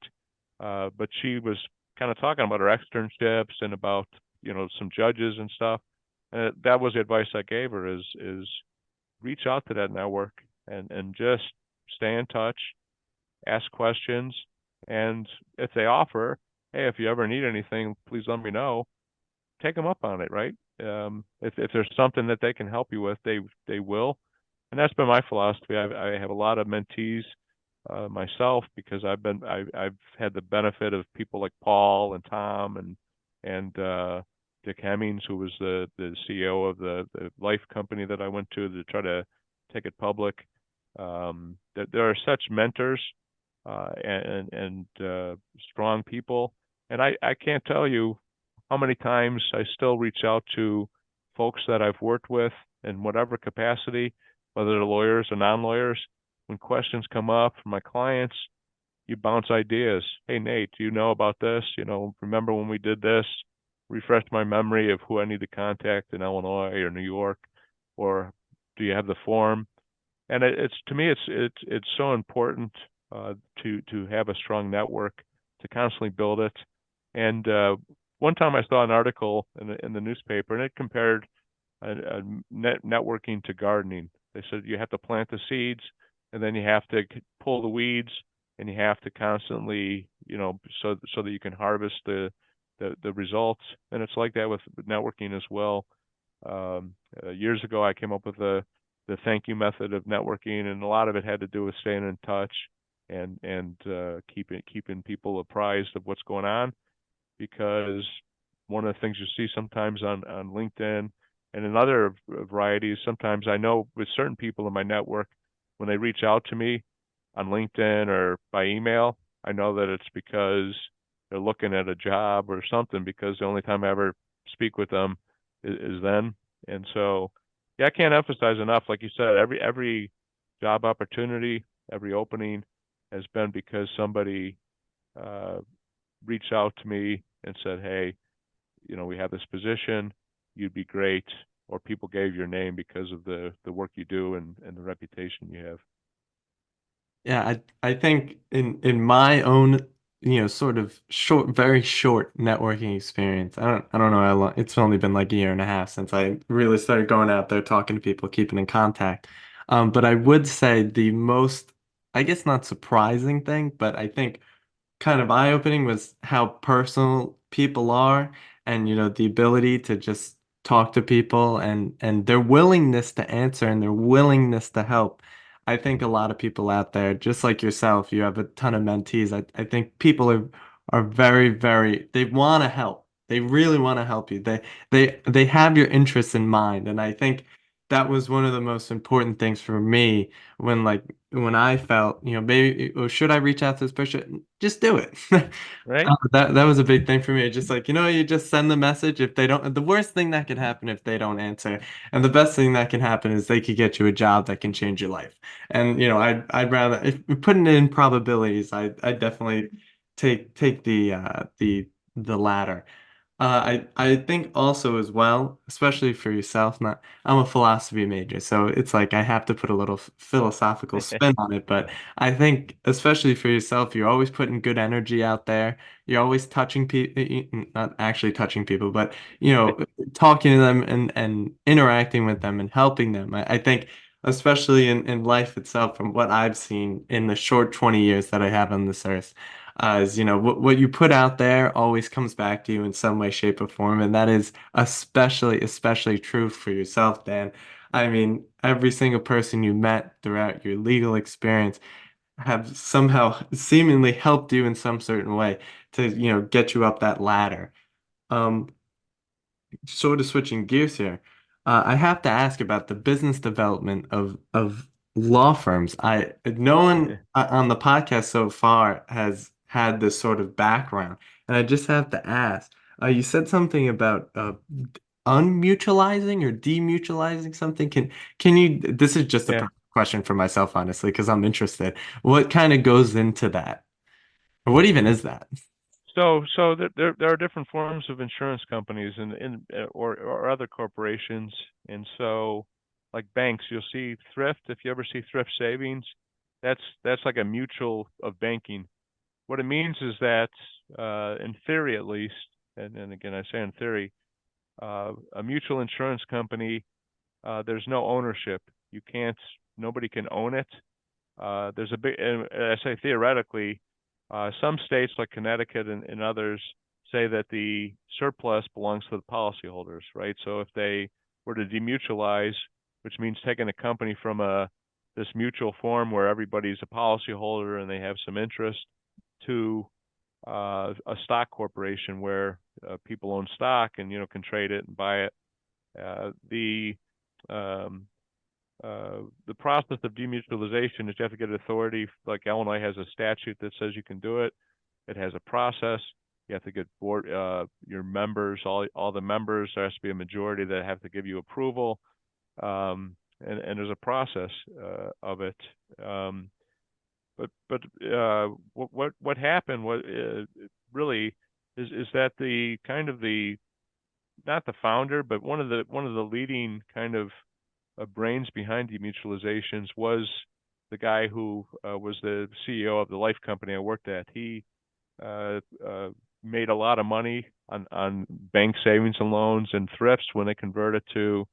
B: But she was kind of talking about her externships and about some judges and stuff. And that was the advice I gave her: is reach out to that network and just stay in touch. ask questions, and if they offer, hey, if you ever need anything, please let me know. Take them up on it, right? If there's something that they can help you with, they will, and that's been my philosophy. I have a lot of mentees myself because I've had the benefit of people like Paul and Tom and Dick Hemmings, who was the CEO of the life company that I went to try to take it public. That there are such mentors and strong people, and I can't tell you how many times I still reach out to folks that I've worked with in whatever capacity, whether they're lawyers or non-lawyers. When questions come up from my clients, you bounce ideas. Hey, Nate, do you know about this? Remember when we did this? Refresh my memory of who I need to contact in Illinois or New York, or do you have the form? And it's to me, it's so important to have a strong network, to constantly build it. And one time I saw an article in the newspaper, and it compared networking to gardening. They said you have to plant the seeds, and then you have to pull the weeds, and you have to constantly, so that you can harvest the results. And it's like that with networking as well. Years ago, I came up with the thank you method of networking, and a lot of it had to do with staying in touch and keeping people apprised of what's going on, because one of the things you see sometimes on LinkedIn and in other varieties, sometimes I know with certain people in my network, when they reach out to me on LinkedIn or by email, I know that it's because they're looking at a job or something, because the only time I ever speak with them is then. And so, yeah, I can't emphasize enough, like you said, every job opportunity, every opening has been because somebody uh, reached out to me and said, hey, we have this position, you'd be great, or people gave your name because of the work you do and the reputation you have.
A: Yeah, I think in my own, sort of short, very short networking experience. I don't know how long. It's only been like a year and a half since I really started going out there talking to people, keeping in contact. But I would say the most, I guess not surprising thing, but I think kind of eye-opening was how personal people are, and the ability to just talk to people, and their willingness to answer and their willingness to help. I think a lot of people out there, just like yourself, you have a ton of mentees. I think people are very, very, they want to help. They really want to help you. They have your interests in mind. And I think that was one of the most important things for me when I felt, maybe, or should I reach out to this person? Just do it.
B: Right?
A: That was a big thing for me. Just like, you just send the message. If they don't, the worst thing that could happen if they don't answer, and the best thing that can happen is they could get you a job that can change your life. And I'd rather, if putting it in probabilities, I definitely take the latter. I think also as well, especially for yourself, not I'm a philosophy major, so it's like I have to put a little philosophical spin on it. But I think especially for yourself, you're always putting good energy out there. You're always touching people, not actually touching people, but talking to them and interacting with them and helping them. I think especially in life itself, from what I've seen in the short 20 years that I have on this earth, is what you put out there always comes back to you in some way, shape, or form, and that is especially true for yourself, Dan. I mean, every single person you met throughout your legal experience have somehow seemingly helped you in some certain way to get you up that ladder. Um, Sort of switching gears here, I have to ask about the business development of law firms. No one on the podcast so far has had this sort of background, and I just have to ask. You said something about unmutualizing or demutualizing something. Can you? This is just a
B: Yeah.
A: question for myself, honestly, because I'm interested. What kind of goes into that, or what even is that?
B: So there are different forms of insurance companies or other corporations, and so like banks, you'll see thrift. If you ever see thrift savings, that's like a mutual of banking. What it means is that, in theory at least, and again I say in theory, a mutual insurance company, there's no ownership. You can't, nobody can own it. there's a big, and I say theoretically, some states like Connecticut and others say that the surplus belongs to the policyholders, right? So if they were to demutualize, which means taking a company from this mutual form where everybody's a policyholder and they have some interest, to a stock corporation where people own stock and can trade it and buy it. The um, the process of demutualization is you have to get authority. Like Illinois has a statute that says you can do it. It has a process. You have to get board your members, all the members. There has to be a majority that have to give you approval, and there's a process of it. Um, but what happened? What really is that the kind of the not the founder, but one of the leading kind of brains behind demutualizations was the guy who was the CEO of the life company I worked at. He uh, uh, made a lot of money on bank savings and loans and thrifts when they converted to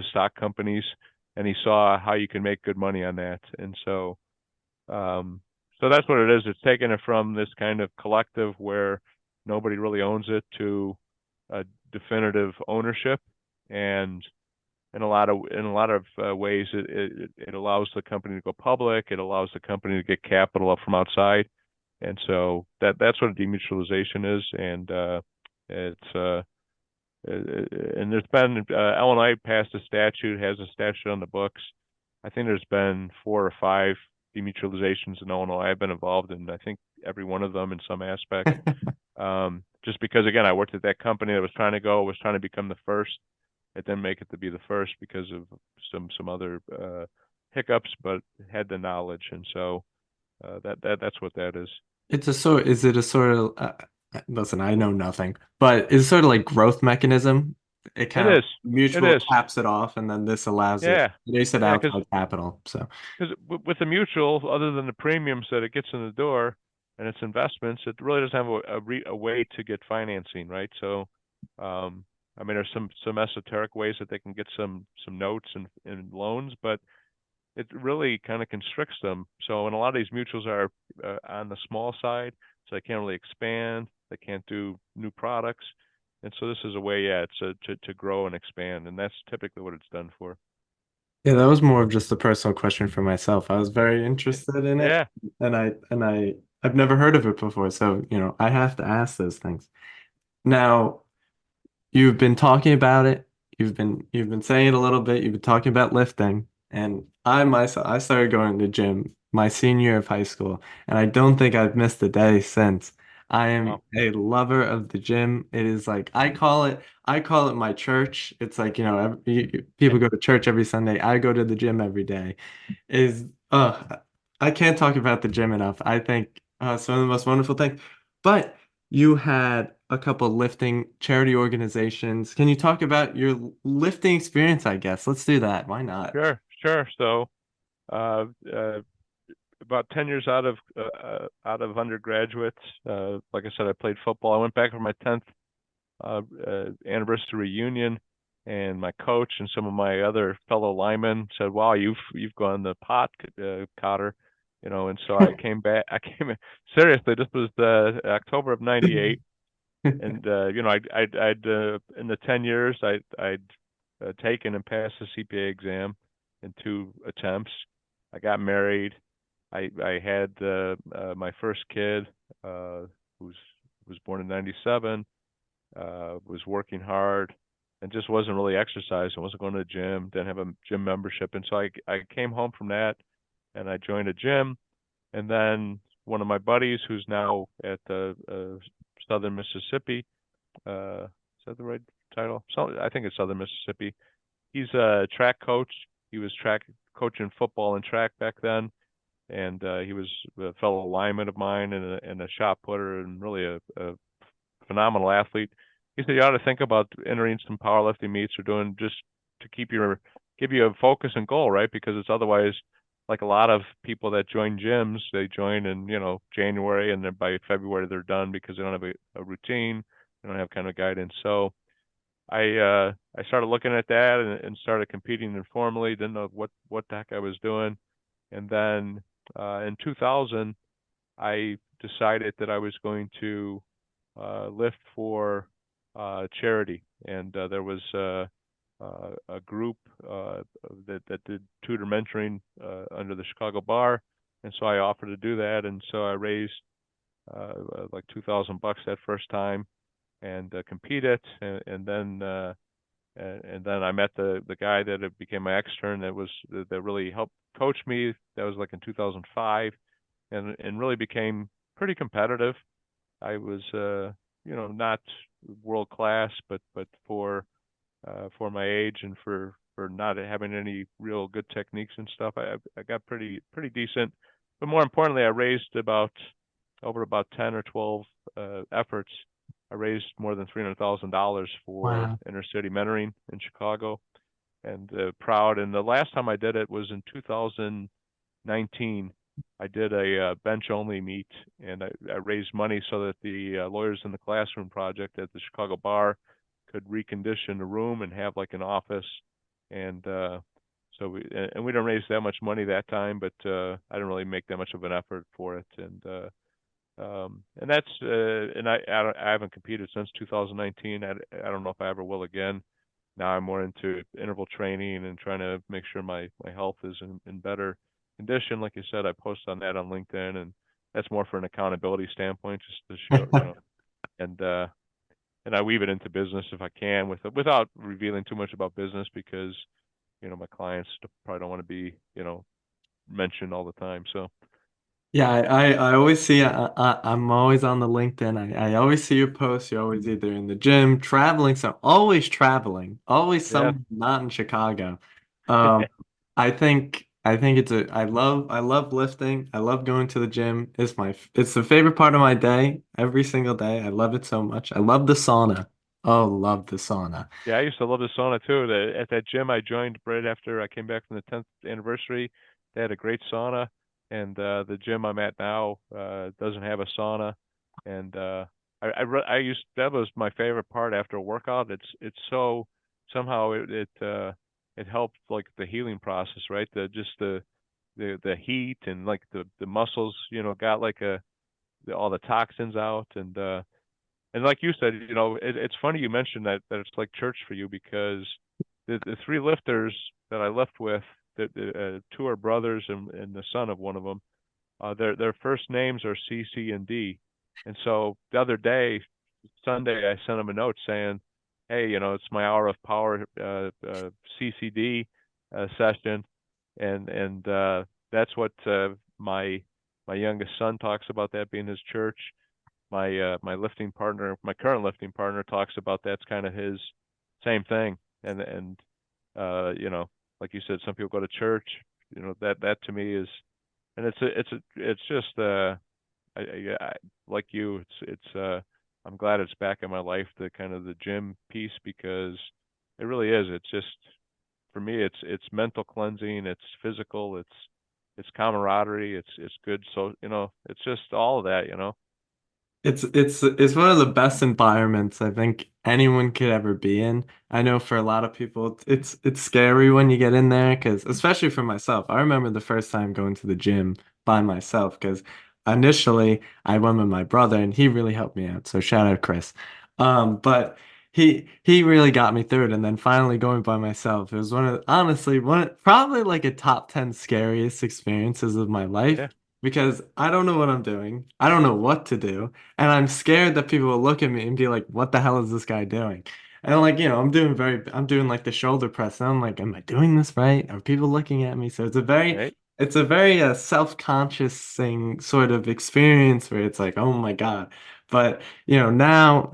B: stock companies, and he saw how you can make good money on that. And um, so that's what it is. It's taking it from this kind of collective where nobody really owns it to a definitive ownership, and in a lot of ways, it allows the company to go public. It allows the company to get capital up from outside, and so that's what a demutualization is. And it's and there's been Illinois passed a statute, has a statute on the books. I think there's been 4 or 5 demutualizations in Illinois. I've been involved in, I think, every one of them in some aspect. Just because, again, I worked at that company that was trying to become the first. It didn't make it to be the first because of some other hiccups, but had the knowledge, and so that's what that is.
A: Is it a sort of, listen, I know nothing, but is it sort of like growth mechanism? It
B: It
A: kind of
B: is. It
A: mutual
B: is.
A: caps it off, and then this allows it.
B: Yeah.
A: They said
B: Yeah, because
A: outside capital, so
B: with the mutual, other than the premiums that it gets in the door and its investments, it really doesn't have a way to get financing, right? So, I mean, there's some esoteric ways that they can get some notes and loans, but it really kind of constricts them. So, and a lot of these mutuals are on the small side, so they can't really expand. They can't do new products, and so this is a way, yeah, it's to grow and expand, and that's typically what it's done for.
A: yeah, that was more of just a personal question for myself. I was very interested in it,
B: Yeah,
A: I've never heard of it before, so I have to ask those things. Now, you've been talking about it. You've been saying it a little bit. You've been talking about lifting, and I myself I started going to the gym my senior year of high school, and I don't think I've missed a day since. I am
B: wow,
A: a lover of the gym. It is like I call it my church. It's like, people go to church every Sunday. I go to the gym every day. Is I can't talk about the gym enough. I think it's one of the most wonderful things. But you had a couple lifting charity organizations. Can you talk about your lifting experience, I guess? Let's do that. Why not?
B: sure, sure. So, uh, uh, about 10 years out of undergraduate, like I said, I played football. I went back for my 10th anniversary reunion, and my coach and some of my other fellow linemen said, "Wow, you've gone the pot, Cotter." And so I came back. I came seriously. This was the October of '98, and I'd in the 10 years I'd taken and passed the CPA exam in 2 attempts. I got married. I had my first kid, who's was born in '97. Was working hard and just wasn't really exercising. Wasn't going to the gym. Didn't have a gym membership, and so I came home from that and I joined a gym. And then one of my buddies, who's now at the Southern Mississippi, is that the right title? So I think it's Southern Mississippi. He's a track coach. He was track coaching football and track back then, and he was a fellow lineman of mine and a shot putter and really a phenomenal athlete. He said you ought to think about entering some powerlifting meets or doing just to give you a focus and goal, right? Because it's otherwise like a lot of people that join gyms, they join in, January, and then by February they're done because they don't have a routine, they don't have kind of guidance. So I started looking at that and started competing informally. Didn't know what the heck I was doing. And then in 2000, I decided that I was going to lift for charity, and there was a group that did tutor mentoring under the Chicago Bar, and so I offered to do that, and so I raised like $2,000 that first time and competed, and then I met the guy that it became my extern that really helped coach me. That was like in 2005, and really became pretty competitive. I was not world class, but for my age and for not having any real good techniques and stuff, I got pretty decent. But more importantly, I raised over about 10 or 12 efforts. I raised more than $300,000 for
A: Wow.
B: inner city mentoring in Chicago, and proud. And the last time I did it was in 2019. I did a bench only meet, and I raised money so that the Lawyers in the Classroom project at the Chicago Bar could recondition the room and have like an office. And we didn't raise that much money that time, but I didn't really make that much of an effort for it. And that's and I haven't competed since 2019. I don't know if I ever will again. Now I'm more into interval training and trying to make sure my health is in better condition. Like you said, I post on that on LinkedIn, and that's more for an accountability standpoint, just to show, and uh, and I weave it into business if I can, without revealing too much about business, because my clients probably don't want to be mentioned all the time. So
A: Yeah, I always see I'm always on the LinkedIn. I always see your posts. You're always either in the gym, traveling, so always traveling, always
B: yeah,
A: some not in Chicago. Um, I think I love lifting. I love going to the gym. It's the favorite part of my day every single day. I love it so much. I love the sauna. Oh, love the sauna.
B: yeah, I used to love the sauna too. At that gym I joined right after I came back from the 10th anniversary, they had a great sauna, and the gym I'm at now doesn't have a sauna, and I used that was my favorite part after a workout. It's so somehow it helped like the healing process, right? The heat and like the muscles, got like all the toxins out, and like you said, it's funny you mentioned that it's like church for you, because the three lifters that I lift with, two are brothers and the son of one of them. Their first names are C, C, and D. And so the other day, Sunday, I sent them a note saying, "Hey, it's my hour of power CCD session," and that's what my youngest son talks about, that being his church. My lifting partner, my current lifting partner, talks about that's kind of his same thing. And like you said, some people go to church. That to me is, and it's just I like you. I'm glad it's back in my life, the kind of the gym piece, because it really is. It's just for me, it's mental cleansing, it's physical, it's camaraderie, it's good. So it's just all of that.
A: It's one of the best environments I think anyone could ever be in. I know for a lot of people it's scary when you get in there because especially for myself. I remember the first time going to the gym by myself because initially I went with my brother and he really helped me out. So shout out Chris. But he really got me through it and then finally going by myself. It was honestly probably like a top 10 scariest experiences of my life
B: Yeah,
A: because I don't know what I'm doing. I don't know what to do. And I'm scared that people will look at me and be like, what the hell is this guy doing? And like, I'm doing like the shoulder press. And I'm like, am I doing this right? Are people looking at me? So
B: right.
A: it's a very self-conscious thing sort of experience where it's like, oh my God. But, now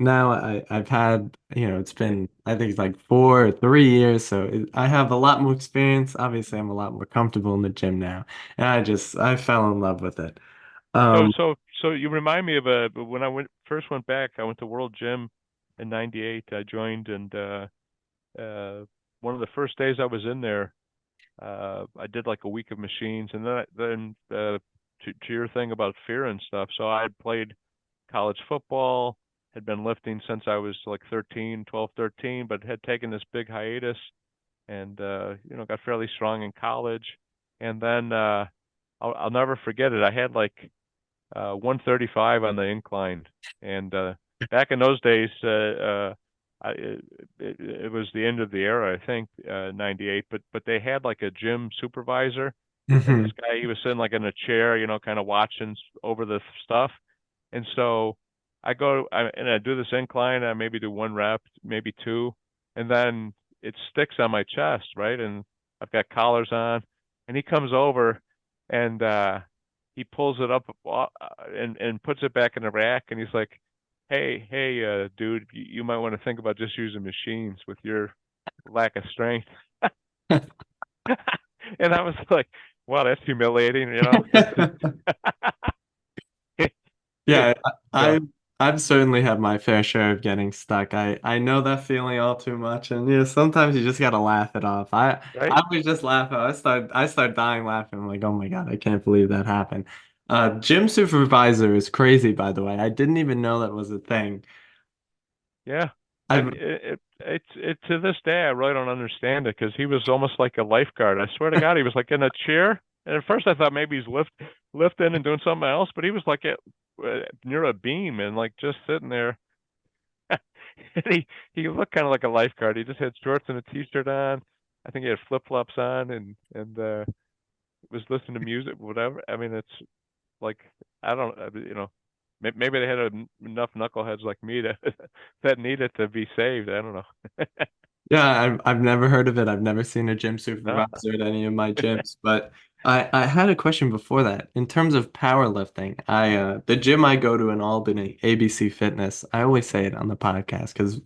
A: I've had, it's been, I think it's like 4 or 3 years. So I have a lot more experience. Obviously, I'm a lot more comfortable in the gym now. And I fell in love with it.
B: So
A: Um,
B: so so you remind me of when I first went back. I went to World Gym in '98. I joined, and uh, one of the first days I was in there, I did like a week of machines, and then to your thing about fear and stuff. So I had played college football, had been lifting since I was like 13, 12, 13, but had taken this big hiatus, and got fairly strong in college, and then I'll never forget it. I had like 135 on the incline, and back in those days, it was the end of the era, I think, 98. But they had like a gym supervisor, and this
A: Hmm.
B: guy, he was sitting like in a chair, kind of watching over the stuff. And so and I do this incline. I maybe do one rep, maybe two, and then it sticks on my chest, right? And I've got collars on, and he comes over, and he pulls it up and puts it back in the rack, and he's like, "Hey, dude, you might want to think about just using machines with your lack of strength." And I was like, "Wow, that's humiliating," you know? It's just,
A: Yeah,
B: so,
A: I've certainly had my fair share of getting stuck. I know that feeling all too much, and sometimes you just gotta laugh it off.
B: right?
A: I was just laughing. I start dying laughing. I'm like, oh my God, I can't believe that happened. Gym supervisor is crazy, by the way. I didn't even know that was a thing.
B: Yeah.
A: I've
B: It to this day I really don't understand it because he was almost like a lifeguard. I swear to God, he was like in a chair. And at first I thought maybe he's lifting and doing something else, but he was like near a beam and like just sitting there. And he looked kind of like a lifeguard. He just had shorts and a t-shirt on. I think he had flip-flops on and was listening to music, whatever. I mean, it's like I don't, maybe they had enough knuckleheads like me that that needed to be saved. I don't know.
A: Yeah, I've never heard of it. I've never seen a gym
B: No.
A: supervisor at any of my gyms, but I had a question before that. In terms of powerlifting, I the gym I go to in Albany, ABC Fitness, I always say it on the podcast because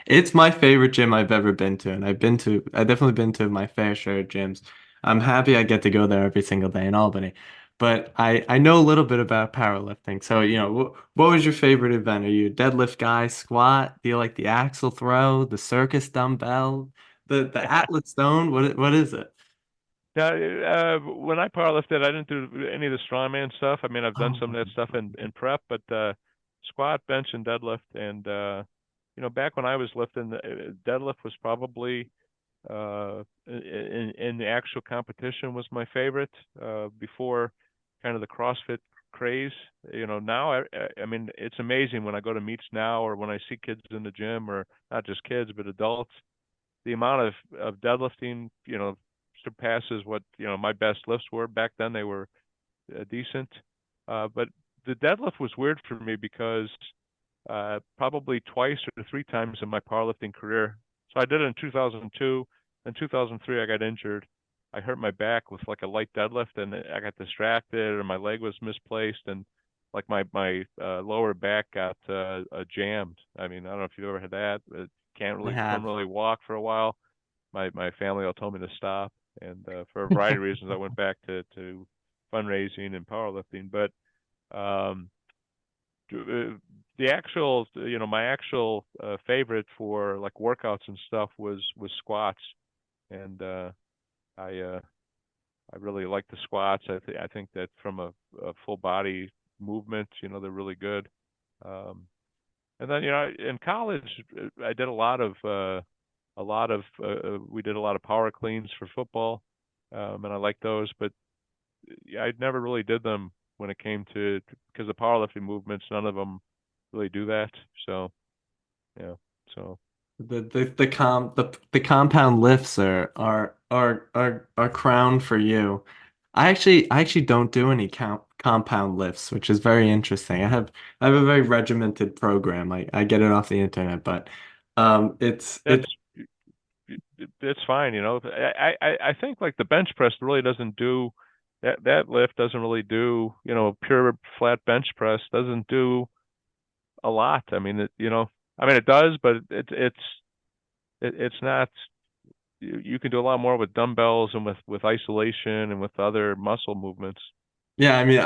A: it's my favorite gym I've ever been to, and I definitely been to my fair share of gyms. I'm happy I get to go there every single day in Albany. But I know a little bit about powerlifting. So, what was your favorite event? Are you a deadlift guy, squat? Do you like the axle throw, the circus dumbbell, the Atlas stone? What is it?
B: Now, when I powerlifted, I didn't do any of the strongman stuff. I mean, I've done
A: Oh,
B: some of that stuff in prep, but squat, bench, and deadlift. And back when I was lifting, deadlift was probably in the actual competition was my favorite before kind of the CrossFit craze. Now I mean it's amazing when I go to meets now or when I see kids in the gym or not just kids but adults. The amount of deadlifting, surpasses what my best lifts were. Back then they were decent, but the deadlift was weird for me because probably twice or three times in my powerlifting career. So I did it in 2002. In 2003, I got injured. I hurt my back with like a light deadlift, and I got distracted, or my leg was misplaced, and like my lower back got jammed. I mean, I don't know if you ever had that. But
A: I
B: couldn't
A: have.
B: really walk for a while. My family all told me to stop, and for a variety of reasons, I went back to fundraising and powerlifting. But um, the actual, my actual favorite for like workouts and stuff was squats, and I uh, I really like the squats. I think that from a full body movement, they're really good. Um, and then in college, I did we did a lot of power cleans for football, and I like those. But yeah, I never really did them when it came to because the powerlifting movements, none of them really do that. So yeah, so
A: The compound lifts are crowned for you. I actually don't do any compound lifts, which is very interesting. I have a very regimented program. I get it off the internet, but
B: that's it's fine. I think like the bench press really doesn't do that lift doesn't really do pure flat bench press doesn't do a lot. I mean I mean it does, but it's not. You can do a lot more with dumbbells and with isolation and with other muscle movements.
A: Yeah, I mean,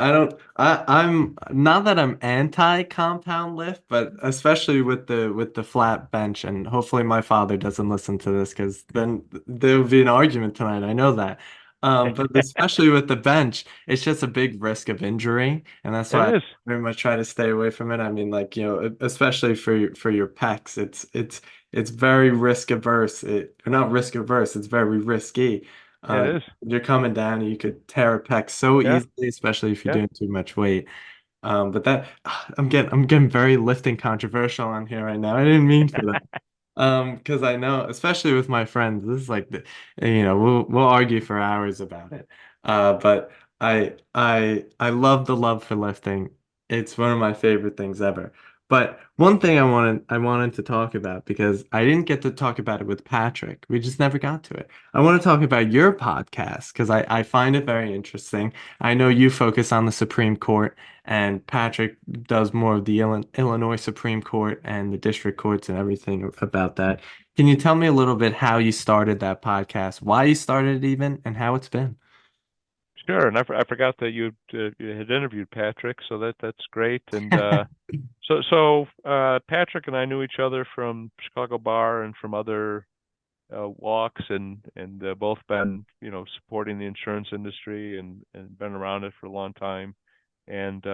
A: I'm not that I'm anti-compound lift, but especially with the flat bench, and hopefully my father doesn't listen to this because then there will be an argument tonight. I know that. But especially with the bench, it's just a big risk of injury, and that's
B: It
A: why I
B: is.
A: very much try to stay away from it. I mean, like, especially for your pecs, it's very risk averse. Or not risk averse, it's very risky.
B: It is.
A: You're coming down, you could tear a pec so
B: Yeah.
A: easily, especially if you're
B: Yeah.
A: doing too much weight. But that I'm getting very lifting controversial on here right now. I didn't mean for that. Because I know, especially with my friends, this is like we'll argue for hours about it. But I love the love for lifting. It's one of my favorite things ever. But one thing I wanted to talk about because I didn't get to talk about it with Patrick. We just never got to it. I want to talk about your podcast because I find it very interesting. I know you focus on the Supreme Court and Patrick does more of the Illinois Supreme Court and the district courts and everything about that. Can you tell me a little bit how you started that podcast, why you started it even, and how it's been?
B: Sure. And I forgot that you had interviewed Patrick, so that's great. And Patrick and I knew each other from Chicago Bar and from other walks, and both been supporting the insurance industry and been around it for a long time. And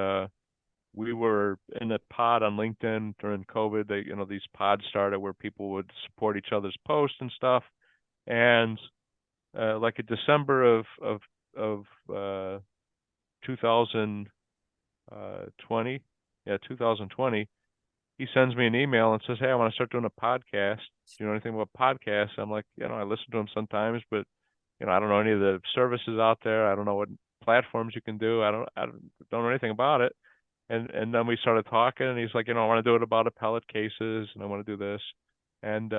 B: we were in a pod on LinkedIn during COVID. These pods started where people would support each other's posts and stuff. And like in December of 2020, yeah, 2020, he sends me an email and says, "Hey, I want to start doing a podcast. Do you know anything about podcasts?" I'm like, I listen to them sometimes, but I don't know any of the services out there. I don't know what platforms you can do. I don't know anything about it. And then we started talking, and he's like, I want to do it about appellate cases, and I want to do this. And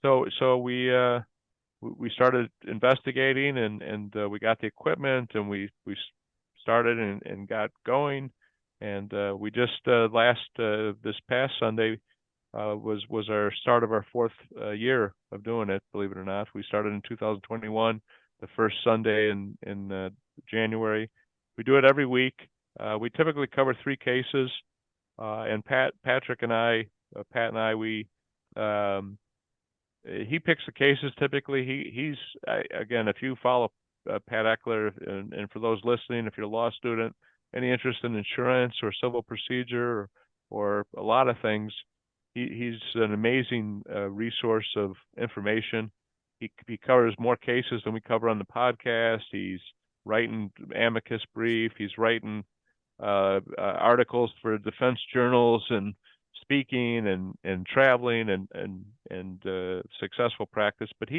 B: so we started investigating, and we got the equipment, and we started and got going. And we just this past Sunday was our start of our fourth year of doing it. Believe it or not, we started in 2021, the first Sunday in January. We do it every week. We typically cover three cases, and Patrick and Pat and I, we he picks the cases typically. Again, if you follow Pat Eckler, and for those listening, if you're a law student, any interest in insurance or civil procedure or a lot of things, he's an amazing resource of information. He covers more cases than we cover on the podcast. He's writing amicus brief. He's writing articles for defense journals and speaking and traveling and successful practice. But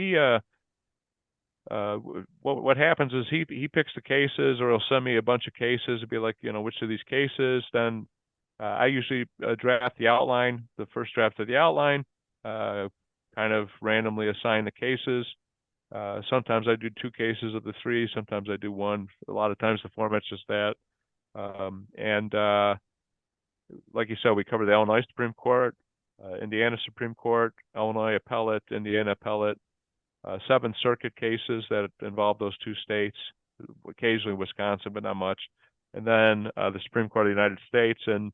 B: what happens is he picks the cases, or he'll send me a bunch of cases and be like, which of these cases. Then I usually draft the outline, the first draft of the outline, kind of randomly assign the cases. Sometimes I do two cases of the three. Sometimes I do one. A lot of times the format's just that. And like you said, we cover the Illinois Supreme Court, Indiana Supreme Court, Illinois Appellate, Indiana Appellate, Seventh Circuit cases that involve those two states, occasionally Wisconsin, but not much, and then the Supreme Court of the United States. And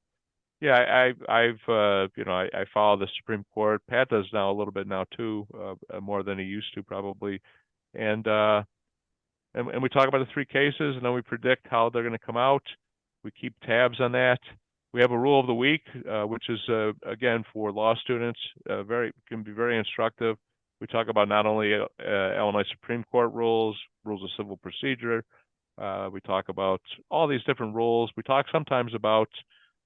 B: yeah, I follow the Supreme Court. Pat does now a little bit now too, more than he used to probably, and and we talk about the three cases, and then we predict how they're going to come out. We keep tabs on that. We have a rule of the week, which is again for law students, can be very instructive. We talk about not only Illinois Supreme Court rules of civil procedure. We talk about all these different rules. We talk sometimes about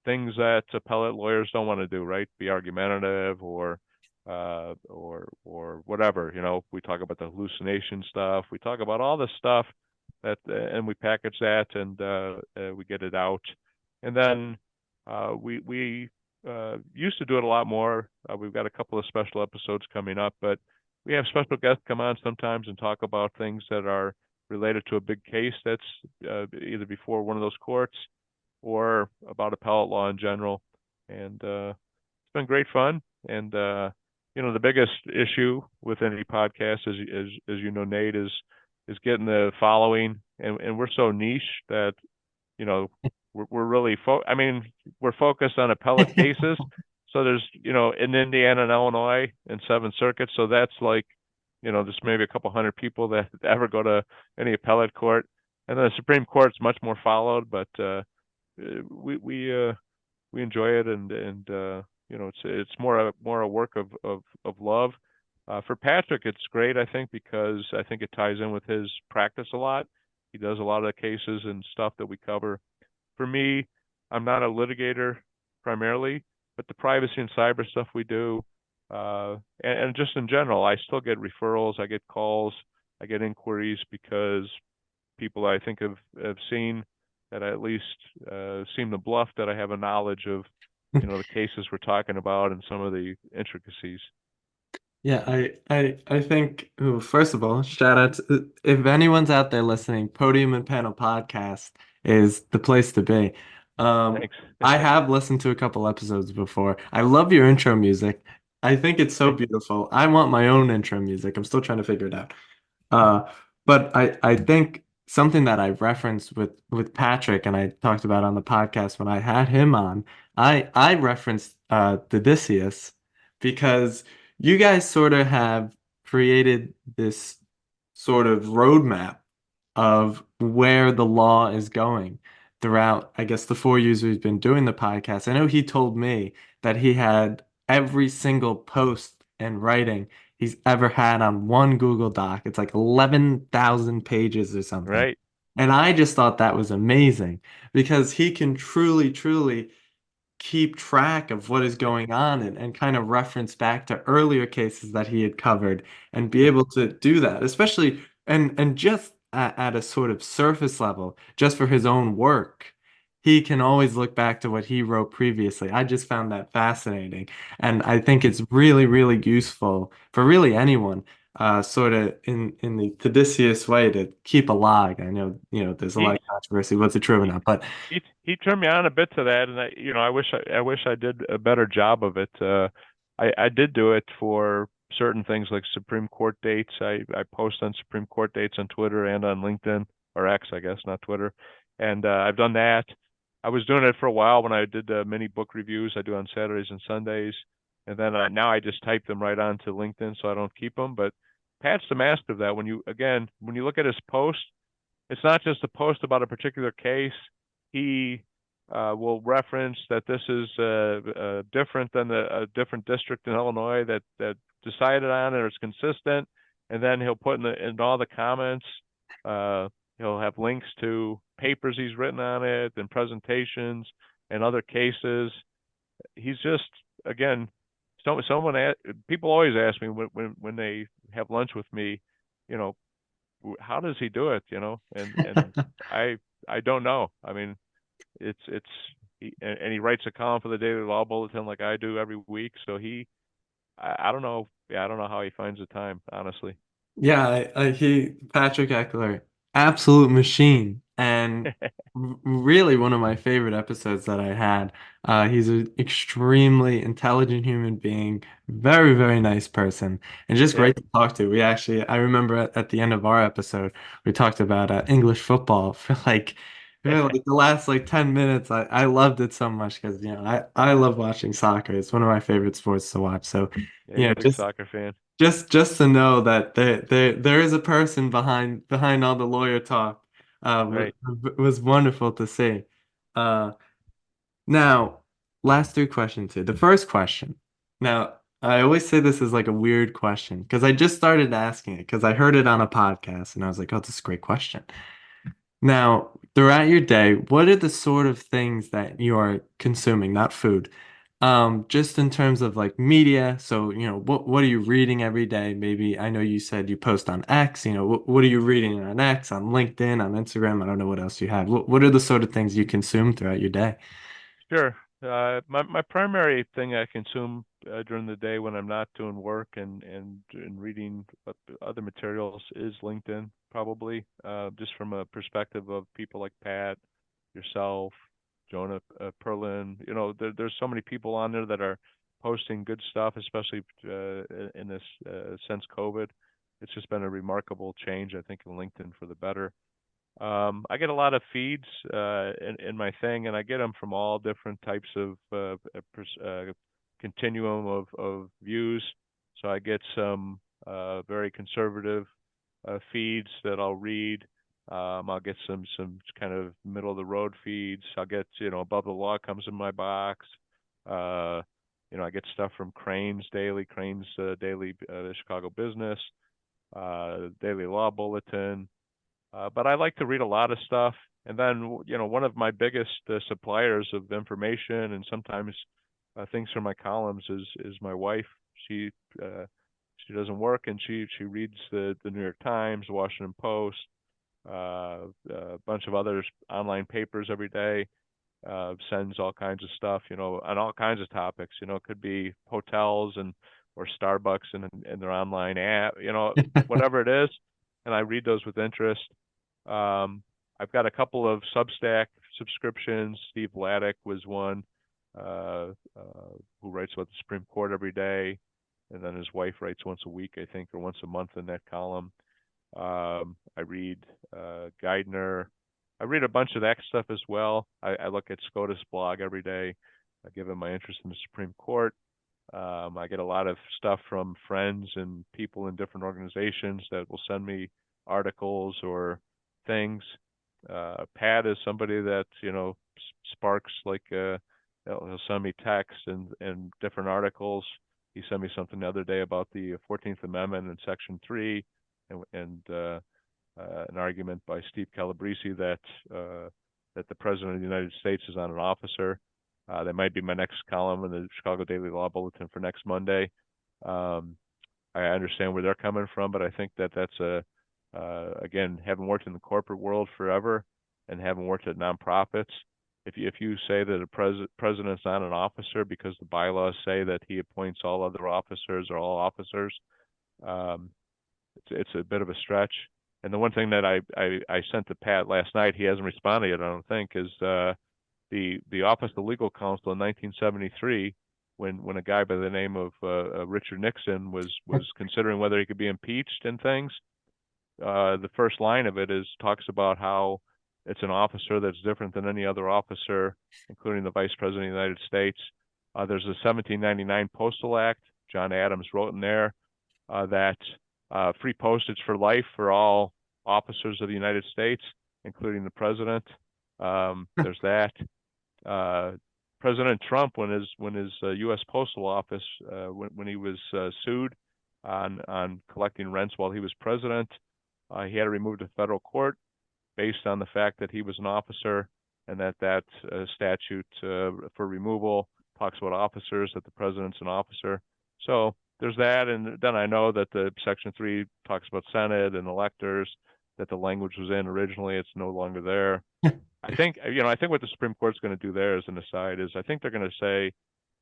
B: things that appellate lawyers don't want to do, right? Be argumentative or whatever. We talk about the hallucination stuff. We talk about all this stuff and we package that, and we get it out. And then we used to do it a lot more. We've got a couple of special episodes coming up, but we have special guests come on sometimes and talk about things that are related to a big case that's either before one of those courts or about appellate law in general. And it's been great fun. And the biggest issue with any podcast, as you know, Nate, is getting the following. And we're so niche that we're really I mean, we're focused on appellate cases. So there's in Indiana and Illinois and Seventh Circuit. So that's like there's maybe a couple hundred people that ever go to any appellate court, and then the Supreme Court's much more followed. But we enjoy it, and it's more a work of love. For Patrick, it's great, I think, because I think it ties in with his practice a lot. He does a lot of the cases and stuff that we cover. For me, I'm not a litigator primarily, but the privacy and cyber stuff we do, and just in general, I still get referrals, I get calls, I get inquiries because people I think have seen that I at least seem to bluff that I have a knowledge of, the cases we're talking about and some of the intricacies.
A: Yeah, I think, ooh, first of all, shout out to, if anyone's out there listening, Podium and Panel Podcast is the place to be. Um,
B: Thanks.
A: I have listened to a couple episodes before. I love your intro music. I think it's so
B: Thank you.
A: beautiful. I want my own intro music. I'm still trying to figure it out. Uh, but I think something that I referenced with Patrick and I talked about on the podcast when I had him on, I referenced the Odysseus because you guys sort of have created this sort of roadmap of where the law is going throughout, I guess, the 4 years we've been doing the podcast. I know he told me that he had every single post and writing he's ever had on one Google Doc. It's like 11,000 pages or something.
B: Right.
A: And I just thought that was amazing because he can truly, truly keep track of what is going on and kind of reference back to earlier cases that he had covered and be
B: Yep.
A: able to do that, especially and just at a sort of surface level, just for his own work. He can always look back to what he wrote previously. I just found that fascinating. And I think it's really, really useful for really anyone, sort of in the Odysseus way to keep a log. I know, there's a lot
B: He
A: of controversy. What's it true or
B: he
A: not? But
B: he turned me on a bit to that, and I wish I did a better job of it. I did do it for certain things like Supreme Court dates. I post on Supreme Court dates on Twitter and on LinkedIn or X, I guess, not Twitter. And I've done that. I was doing it for a while when I did mini book reviews. I do on Saturdays and Sundays, and then now I just type them right onto LinkedIn so I don't keep them. But Pat's the master of that. When you look at his post, it's not just a post about a particular case. He will reference that this is different than a different district in Illinois that decided on it or is consistent, and then he'll put in all the comments. Uh, he'll have links to papers he's written on it and presentations and other cases. He's just again, people always ask me when they have lunch with me, you know, how does he do it? And I I don't know. I mean, it's and he writes a column for the Daily Law Bulletin like I do every week. So I don't know. Yeah, I don't know how he finds the time, honestly.
A: Yeah, Patrick Eckler, absolute machine, and really one of my favorite episodes that I had. He's an extremely intelligent human being, very, very nice person, and just
B: Yep.
A: great to talk to. I remember at the end of our episode, we talked about English football for like the last like 10 minutes. I loved it so much because, I love watching soccer. It's one of my favorite sports to watch. So,
B: Yeah,
A: you
B: you're
A: know,
B: a big
A: just
B: soccer fan.
A: just to know that there is a person behind all the lawyer talk
B: Right.
A: was wonderful to see. Uh, now, last three questions here. The first question. Now, I always say this is like a weird question because I just started asking it because I heard it on a podcast and I was like, oh, this is a great question. Now, throughout your day, what are the sort of things that you are consuming, not food? Just in terms of like media. So, what are you reading every day? Maybe I know you said you post on X, what are you reading on X, on LinkedIn, on Instagram? I don't know what else you have. What are the sort of things you consume throughout your day?
B: Sure. My primary thing I consume during the day when I'm not doing work and reading other materials is LinkedIn, probably. Just from a perspective of people like Pat, yourself, Jonah Perlin. There's so many people on there that are posting good stuff, especially in this since COVID. It's just been a remarkable change, I think, in LinkedIn for the better. I get a lot of feeds in my thing, and I get them from all different types of continuum of views. So I get some very conservative feeds that I'll read. I'll get some kind of middle of the road feeds. I'll get above the law comes in my box. Uh, I get stuff from Crane's Daily, Daily, Chicago Business, Daily Law Bulletin. But I like to read a lot of stuff. And then, one of my biggest suppliers of information and sometimes things for my columns is my wife. She uh, she doesn't work, and she reads the New York Times, the Washington Post, a bunch of other online papers every day. Sends all kinds of stuff, on all kinds of topics. It could be hotels and or Starbucks and their online app, whatever it is. And I read those with interest. Um, I've got a couple of Substack subscriptions. Steve Laddick was one, who writes about the Supreme Court every day, and then his wife writes once a week, I think, or once a month in that column. I read Geithner. I read a bunch of that stuff as well. I look at SCOTUS blog every day, given my interest in the Supreme Court. I get a lot of stuff from friends and people in different organizations that will send me articles or things. Pat is somebody that, sparks like he'll send me texts and different articles. He sent me something the other day about the 14th Amendment and Section 3 and an argument by Steve Calabrese that the President of the United States is not an officer. That might be my next column in the Chicago Daily Law Bulletin for next Monday. Um, I understand where they're coming from, but I think that that's again, having worked in the corporate world forever and having worked at nonprofits, if you say that a president's not an officer because the bylaws say that he appoints all other officers or all officers, um, it's a bit of a stretch. And the one thing that I sent to Pat last night, he hasn't responded yet, I don't think, is the Office of Legal Counsel in 1973, when a guy by the name of Richard Nixon was considering whether he could be impeached and things. The first line of it talks about how it's an officer that's different than any other officer, including the Vice President of the United States. There's a 1799 Postal Act. John Adams wrote in there that free postage for life for all officers of the United States, including the president. There's that. President Trump, when his U.S. Postal Office, when he was sued on collecting rents while he was president, he had to remove to federal court based on the fact that he was an officer, and that statute for removal talks about officers, that the president's an officer. So there's that, and then I know that the Section 3 talks about Senate and electors, that the language was in originally. It's no longer there. I think what the Supreme Court's going to do there as an aside is I think they're going to say,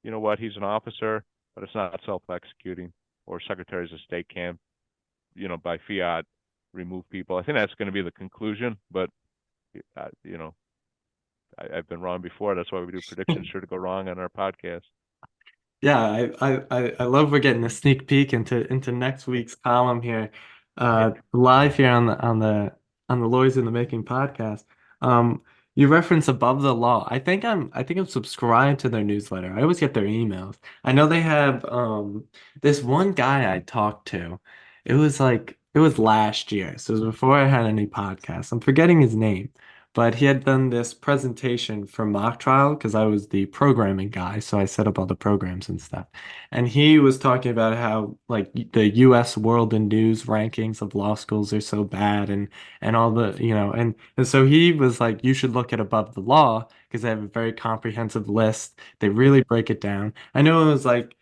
B: you know what, he's an officer, but it's not self-executing, or secretaries of state can't, by fiat remove people. I think that's going to be the conclusion, but I've been wrong before. That's why we do predictions sure to go wrong on our podcast.
A: Yeah, I love we're getting a sneak peek into next week's column here, live here on the Lawyers in the Making podcast. Um, you reference Above the Law. I think I'm subscribed to their newsletter. I always get their emails. I know they have this one guy I talked to. It was last year, so it was before I had any podcasts. I'm forgetting his name. But he had done this presentation for mock trial because I was the programming guy, so I set up all the programs and stuff. And he was talking about how like the US World and News rankings of law schools are so bad and all the, and so he was like, you should look at Above the Law because they have a very comprehensive list. They really break it down. I know it was like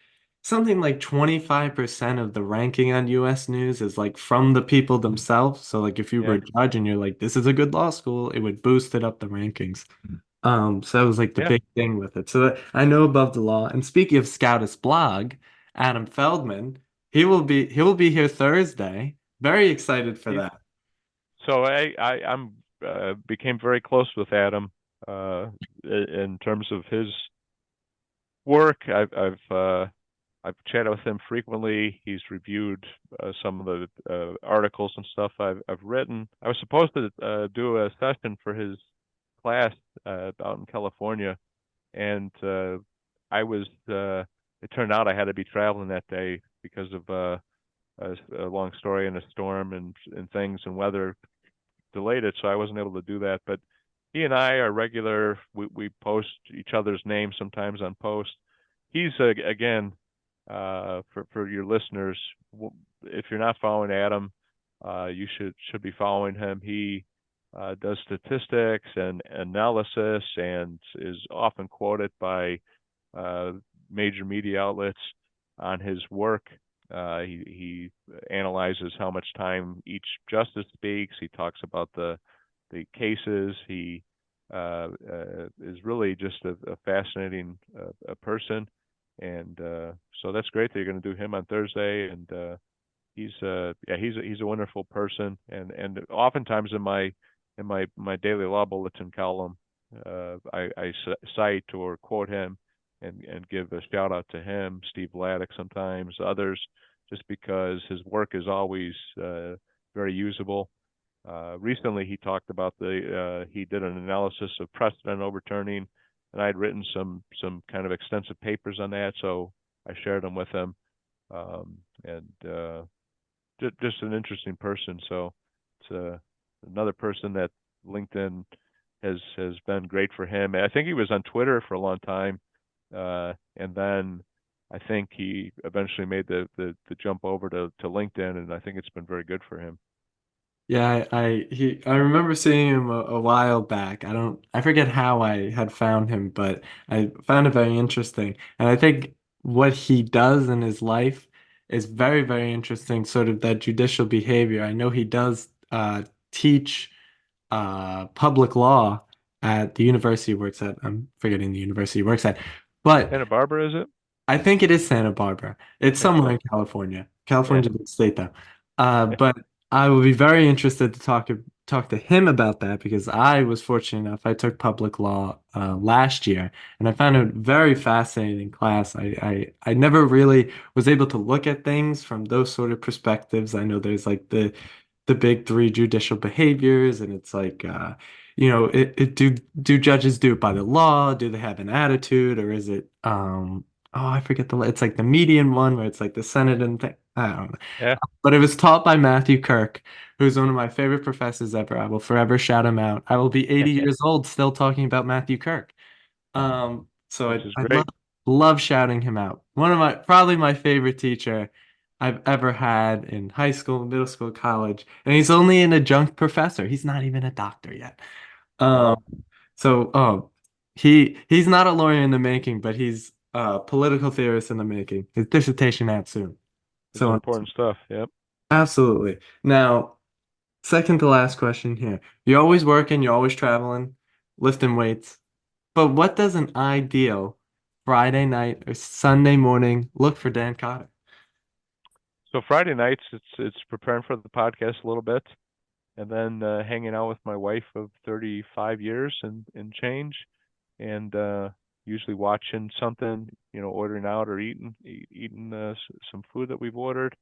A: something like 25% of the ranking on US news is like from the people themselves. So like if you were
B: Yeah,
A: a judge and you're like, this is a good law school, it would boost it up the rankings. So that was like the
B: yeah,
A: big thing with it. So that, I know Above the Law. And speaking of Scoutist blog, Adam Feldman, he will be here Thursday. Very excited for
B: yeah.
A: that.
B: So I'm became very close with Adam uh, in terms of his work. I've chatted with him frequently. He's reviewed some of the articles and stuff I've written. I was supposed to do a session for his class out in California, and I was. It turned out I had to be traveling that day because of a long story and a storm and things and weather delayed it, so I wasn't able to do that. But he and I are regular. We post each other's names sometimes on post. he's again, for your listeners, if you're not following Adam, you should be following him. He does statistics and analysis and is often quoted by uh, major media outlets on his work. He analyzes how much time each justice speaks. He talks about the cases. He is really just a fascinating a person, and so that's great that you're going to do him on Thursday. And he's yeah, he's a wonderful person, and oftentimes in my daily law bulletin column, I cite or quote him and give a shout out to him, Steve Laddick sometimes, others, just because his work is always very usable. Recently, he talked about he did an analysis of precedent overturning, and I had written some kind of extensive papers on that, so I shared them with him. And just an interesting person. So it's another person that LinkedIn has been great for him. I think he was on Twitter for a long time, and then I think he eventually made the jump over to LinkedIn, and I think it's been very good for him.
A: Yeah, I remember seeing him a while back. I forget how I had found him, but I found it very interesting. And I think what he does in his life is very, very interesting, sort of that judicial behavior. I know he does teach public law at the university he works at. I'm forgetting the university he works at. But
B: Santa Barbara, is it?
A: I think it is Santa Barbara. It's somewhere in California.
B: Yeah.
A: California's a big state though. But I would be very interested to talk to him about that because I was fortunate enough. I took public law last year, and I found it a very fascinating class. I never really was able to look at things from those sort of perspectives. I know there's like the big three judicial behaviors, and it's like do judges do it by the law? Do they have an attitude, or is it oh, I forget it's like the median one where it's like the Senate and thing. I don't know.
B: Yeah.
A: But it was taught by Matthew Kirk, who's one of my favorite professors ever. I will forever shout him out. I will be 80 years old still talking about Matthew Kirk. So
B: Which is
A: I love
B: great.
A: love shouting him out. One of my probably my favorite teacher I've ever had in high school, middle school, college, and he's only an adjunct professor. He's not even a doctor yet. Um,
B: Wow.
A: so he's not a lawyer in the making, but he's a political theorist in the making. His dissertation out soon.
B: This is
A: So
B: important stuff. Yep.
A: absolutely. Now, second to last question here. You're always working, you're always traveling, lifting weights. But what does an ideal Friday night or Sunday morning look for Dan Cotter?
B: So Friday nights, it's preparing for the podcast a little bit, and then hanging out with my wife of 35 years and change, and usually watching something, ordering out or eating some food that we've ordered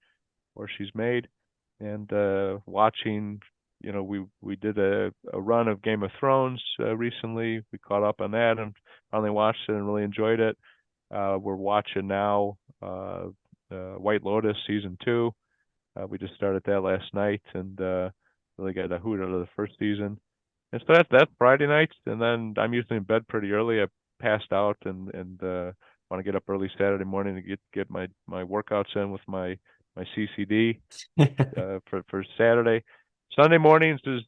B: or she's made, and watching. We did a run of Game of Thrones recently. We caught up on that and finally watched it and really enjoyed it. We're watching now White Lotus season 2. We just started that last night and really got a hoot out of the first season. And so that's Friday nights, and then I'm usually in bed pretty early. I passed out and want to get up early Saturday morning to get my workouts in with my CCD for Saturday. Sunday mornings is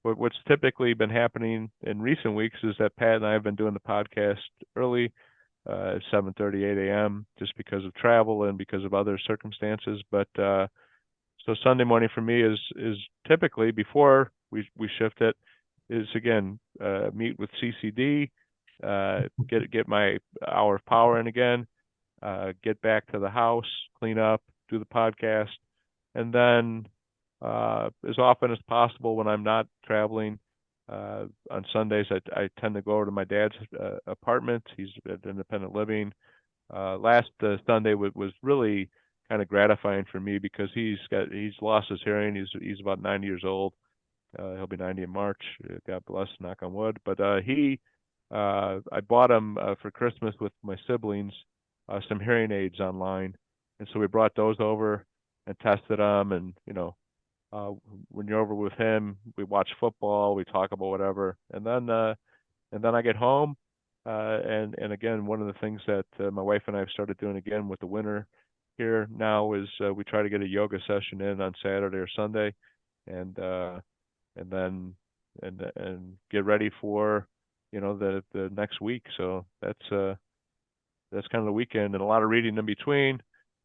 B: what's typically been happening in recent weeks is that Pat and I have been doing the podcast early, 7:30, 8 a.m. just because of travel and because of other circumstances. But so Sunday morning for me is typically before we shift it is again meet with CCD, get my hour of power in again, get back to the house, clean up, do the podcast, and then as often as possible when I'm not traveling on Sundays, I tend to go over to my dad's apartment. He's at independent living. Last Sunday was really kind of gratifying for me because he's lost his hearing. He's about 90 years old. He'll be 90 in March. God bless, knock on wood. But I bought him for Christmas with my siblings some hearing aids online, and so we brought those over and tested them. And uh, when you're over with him, we watch football, we talk about whatever, and then I get home. And again, one of the things that my wife and I have started doing again with the winter here now is we try to get a yoga session in on Saturday or Sunday, and and then and get ready for the next week. So that's kind of the weekend, and a lot of reading in between.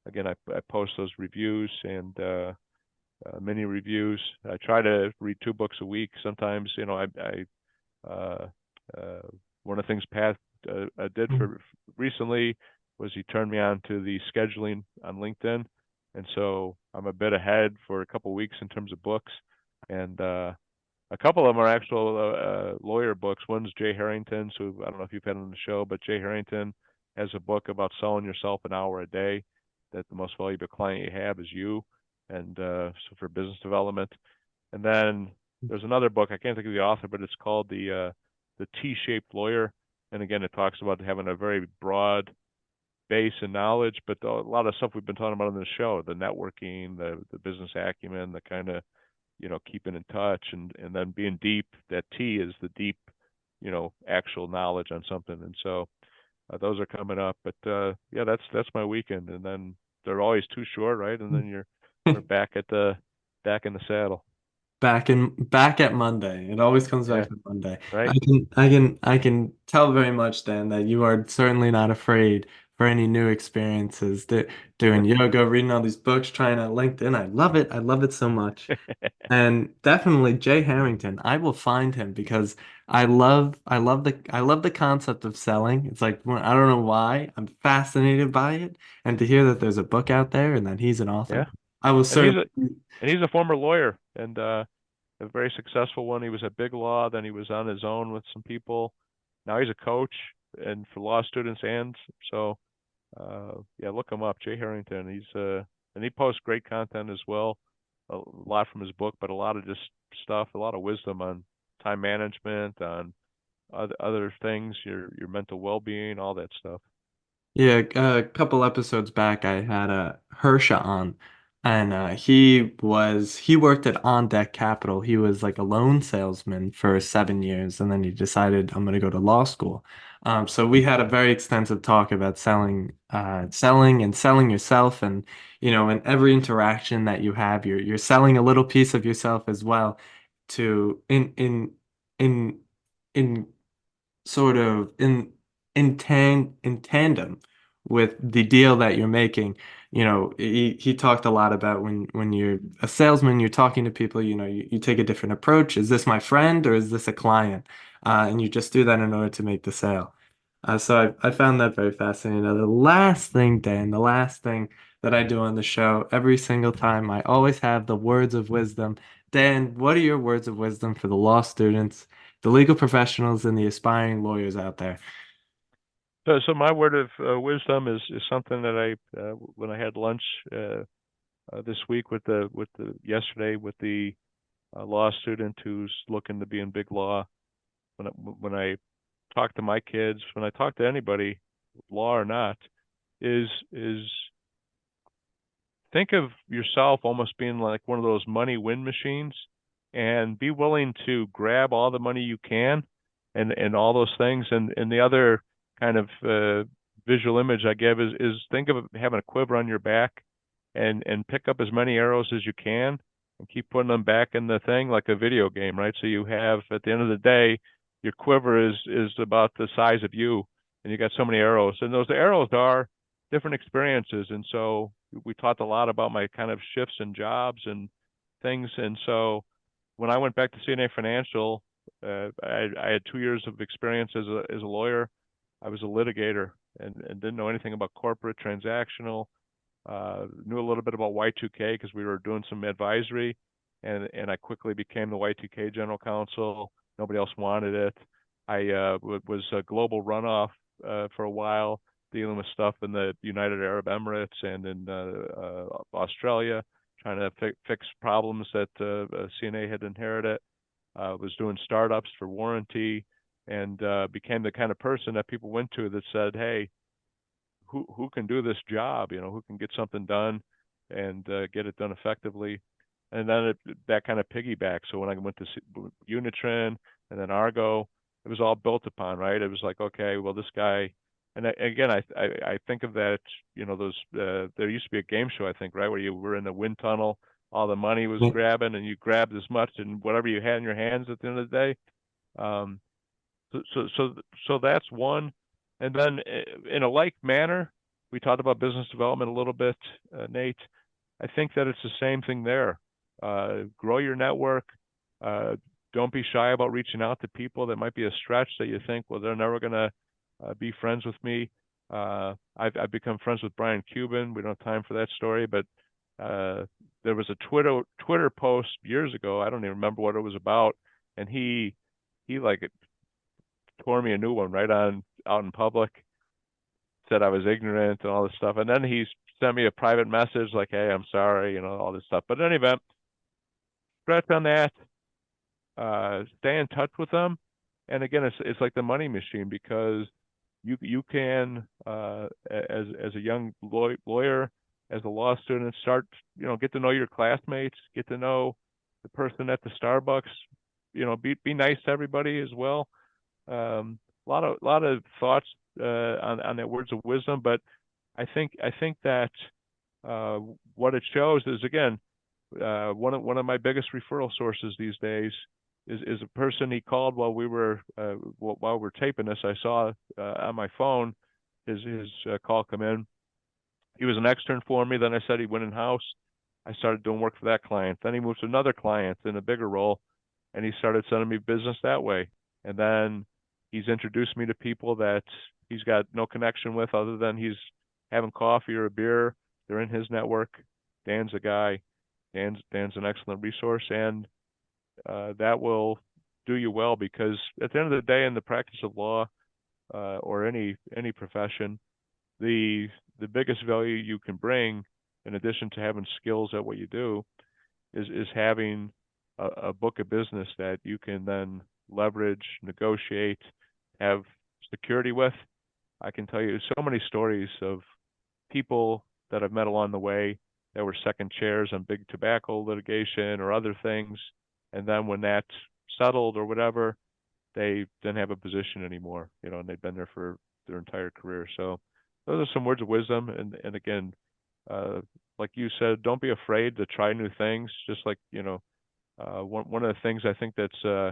B: Again, I post those reviews and mini reviews. I try to read 2 books a week. Sometimes, I uh, one of the things Pat did for recently was he turned me on to the scheduling on LinkedIn, and so I'm a bit ahead for a couple weeks in terms of books, and a couple of them are actual lawyer books. One's Jay Harrington's, who I don't know if you've had on the show, but Jay Harrington has a book about selling yourself an hour a day. That the most valuable client you have is you, and so for business development. And then there's another book, I can't think of the author, but it's called the T-shaped lawyer. And again, it talks about having a very broad base and knowledge, but a lot of stuff we've been talking about on the show, the networking, the business acumen, the kind of keeping in touch, and then being deep. That T is the deep, actual knowledge on something. And so those are coming up. But yeah, that's my weekend. And then they're always too short, right? And then we're back in the saddle.
A: Back at Monday. It always comes back
B: Yeah,
A: to Monday.
B: right.
A: I can tell very much, Dan, that you are certainly not afraid for any new experiences. Doing yoga, reading all these books, trying out LinkedIn. I love it. I love it so much. And definitely Jay Harrington. I will find him because I love the concept of selling. It's like, well, I don't know why. I'm fascinated by it. And to hear that there's a book out there and that he's an author,
B: Yeah,
A: I will
B: and
A: certainly.
B: he's a former lawyer, and a very successful one. He was at Big Law, then he was on his own with some people. Now he's a coach and for law students, and so yeah, look him up, Jay Harrington. And he posts great content as well, a lot from his book, but a lot of just stuff, a lot of wisdom on time management, on other things, your mental well-being, all that stuff.
A: Yeah, a couple episodes back, I had a Hersha on, and he worked at On Deck Capital. He was like a loan salesman for 7 years, and then he decided I'm going to go to law school. So we had a very extensive talk about selling and selling yourself, and in every interaction that you have, you're selling a little piece of yourself as well to in in sort of in tandem with the deal that you're making. He talked a lot about when you're a salesman, you're talking to people, you take a different approach. Is this my friend or is this a client? And you just do that in order to make the sale. So I found that very fascinating. Now, the last thing, Dan, the last thing that I do on the show, every single time, I always have the words of wisdom. Dan, what are your words of wisdom for the law students, the legal professionals, and the aspiring lawyers out there?
B: So my word of wisdom is something that I when I had lunch this week with the yesterday with the law student who's looking to be in big law. When I talk to my kids, when I talk to anybody, law or not, is think of yourself almost being like one of those money win machines, and be willing to grab all the money you can, and all those things. And the other kind of visual image I give is think of having a quiver on your back, and pick up as many arrows as you can and keep putting them back in the thing like a video game, right? So you have, at the end of the day, your quiver is about the size of you, and you got so many arrows, and those arrows are different experiences. And so we talked a lot about my kind of shifts in jobs and things. And so when I went back to CNA Financial, I had 2 years of experience as a lawyer. I was a litigator, and didn't know anything about corporate transactional. Knew a little bit about Y2K because we were doing some advisory, and I quickly became the Y2K general counsel. Nobody else wanted it. I was a global runoff for a while, dealing with stuff in the United Arab Emirates and in Australia, trying to fix problems that CNA had inherited. Was doing startups for warranty, and became the kind of person that people went to that said, "Hey, who can do this job? Who can get something done and get it done effectively?" And then that kind of piggyback. So when I went to Unitron and then Argo, it was all built upon, right? It was like, okay, well, this guy, and again, I think of that, those there used to be a game show, I think, right, where you were in the wind tunnel, all the money was
A: Yeah.
B: grabbing, and you grabbed as much and whatever you had in your hands at the end of the day. Um, so that's one. And then in a like manner, we talked about business development a little bit, Nate. I think that it's the same thing there. Grow your network. Uh, don't be shy about reaching out to people that might be a stretch that you think, well, they're never going to be friends with me. I've become friends with Brian Cuban. We don't have time for that story, but uh, there was a Twitter post years ago. I don't even remember what it was about, and he like tore me a new one right on out in public, said I was ignorant and all this stuff. And then he sent me a private message like, "Hey, I'm sorry," all this stuff. But in any event, scratch on that. Stay in touch with them. And again, it's like the money machine because you can as a young lawyer, as a law student, start get to know your classmates, get to know the person at the Starbucks. Be nice to everybody as well. A lot of thoughts on that words of wisdom, but I think that uh, what it shows is again one of my biggest referral sources these days is a person he called while we're taping this. I saw on my phone his call come in. He was an extern for me. Then I said he went in house. I started doing work for that client. Then he moved to another client in a bigger role, and he started sending me business that way. And then he's introduced me to people that he's got no connection with other than he's having coffee or a beer. They're in his network. Dan's a guy. Dan's an excellent resource, and that will do you well because at the end of the day, in the practice of law or any profession, the the biggest value you can bring, in addition to having skills at what you do, is having a book of business that you can then leverage, negotiate, have security with. I can tell you so many stories of people that I've met along the way that were second chairs on big tobacco litigation or other things. And then when that's settled or whatever, they didn't have a position anymore, and they've been there for their entire career. So those are some words of wisdom. And again, uh, like you said, don't be afraid to try new things. Just like, one of the things I think that's uh,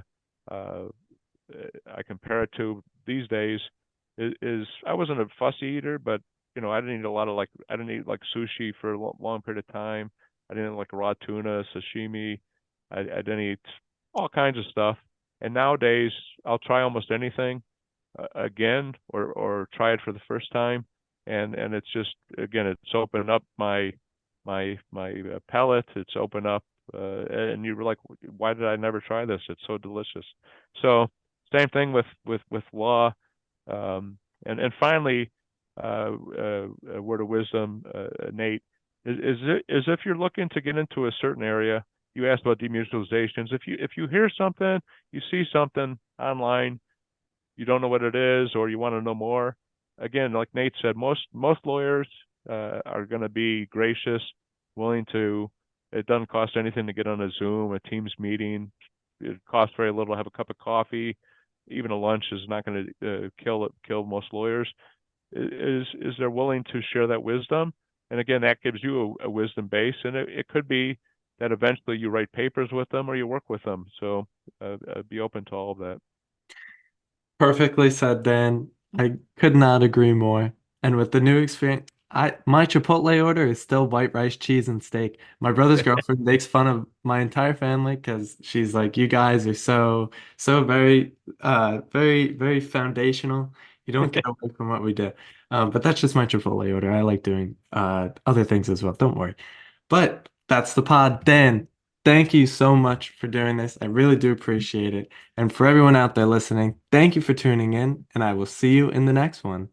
B: I compare it to these days is I wasn't a fussy eater, but I didn't eat a lot of I didn't eat like sushi for a long period of time. I didn't eat like raw tuna, sashimi. I didn't eat all kinds of stuff. And nowadays, I'll try almost anything again or try it for the first time, and it's just again it's opened up my palate. It's opened up, and you were like, why did I never try this? It's so delicious. So same thing with law. And finally, a word of wisdom, Nate, is if you're looking to get into a certain area, you asked about demutualizations. If you hear something, you see something online, you don't know what it is, or you want to know more. Again, like Nate said, most lawyers are going to be gracious, willing to. It doesn't cost anything to get on a Zoom, a Teams meeting. It costs very little to have a cup of coffee. Even a lunch is not going to kill most lawyers. Is they're willing to share that wisdom, and again, that gives you a wisdom base, and it could be that eventually you write papers with them or you work with them. So be open to all of that.
A: Perfectly said, Dan. I could not agree more. And with the new experience, my Chipotle order is still white rice, cheese, and steak. My brother's girlfriend makes fun of my entire family because she's like, "You guys are so very, very foundational. You don't get away from what we do." But that's just my Chipotle order. I like doing other things as well. Don't worry. But that's the pod. Dan, thank you so much for doing this. I really do appreciate it. And for everyone out there listening, thank you for tuning in, and I will see you in the next one.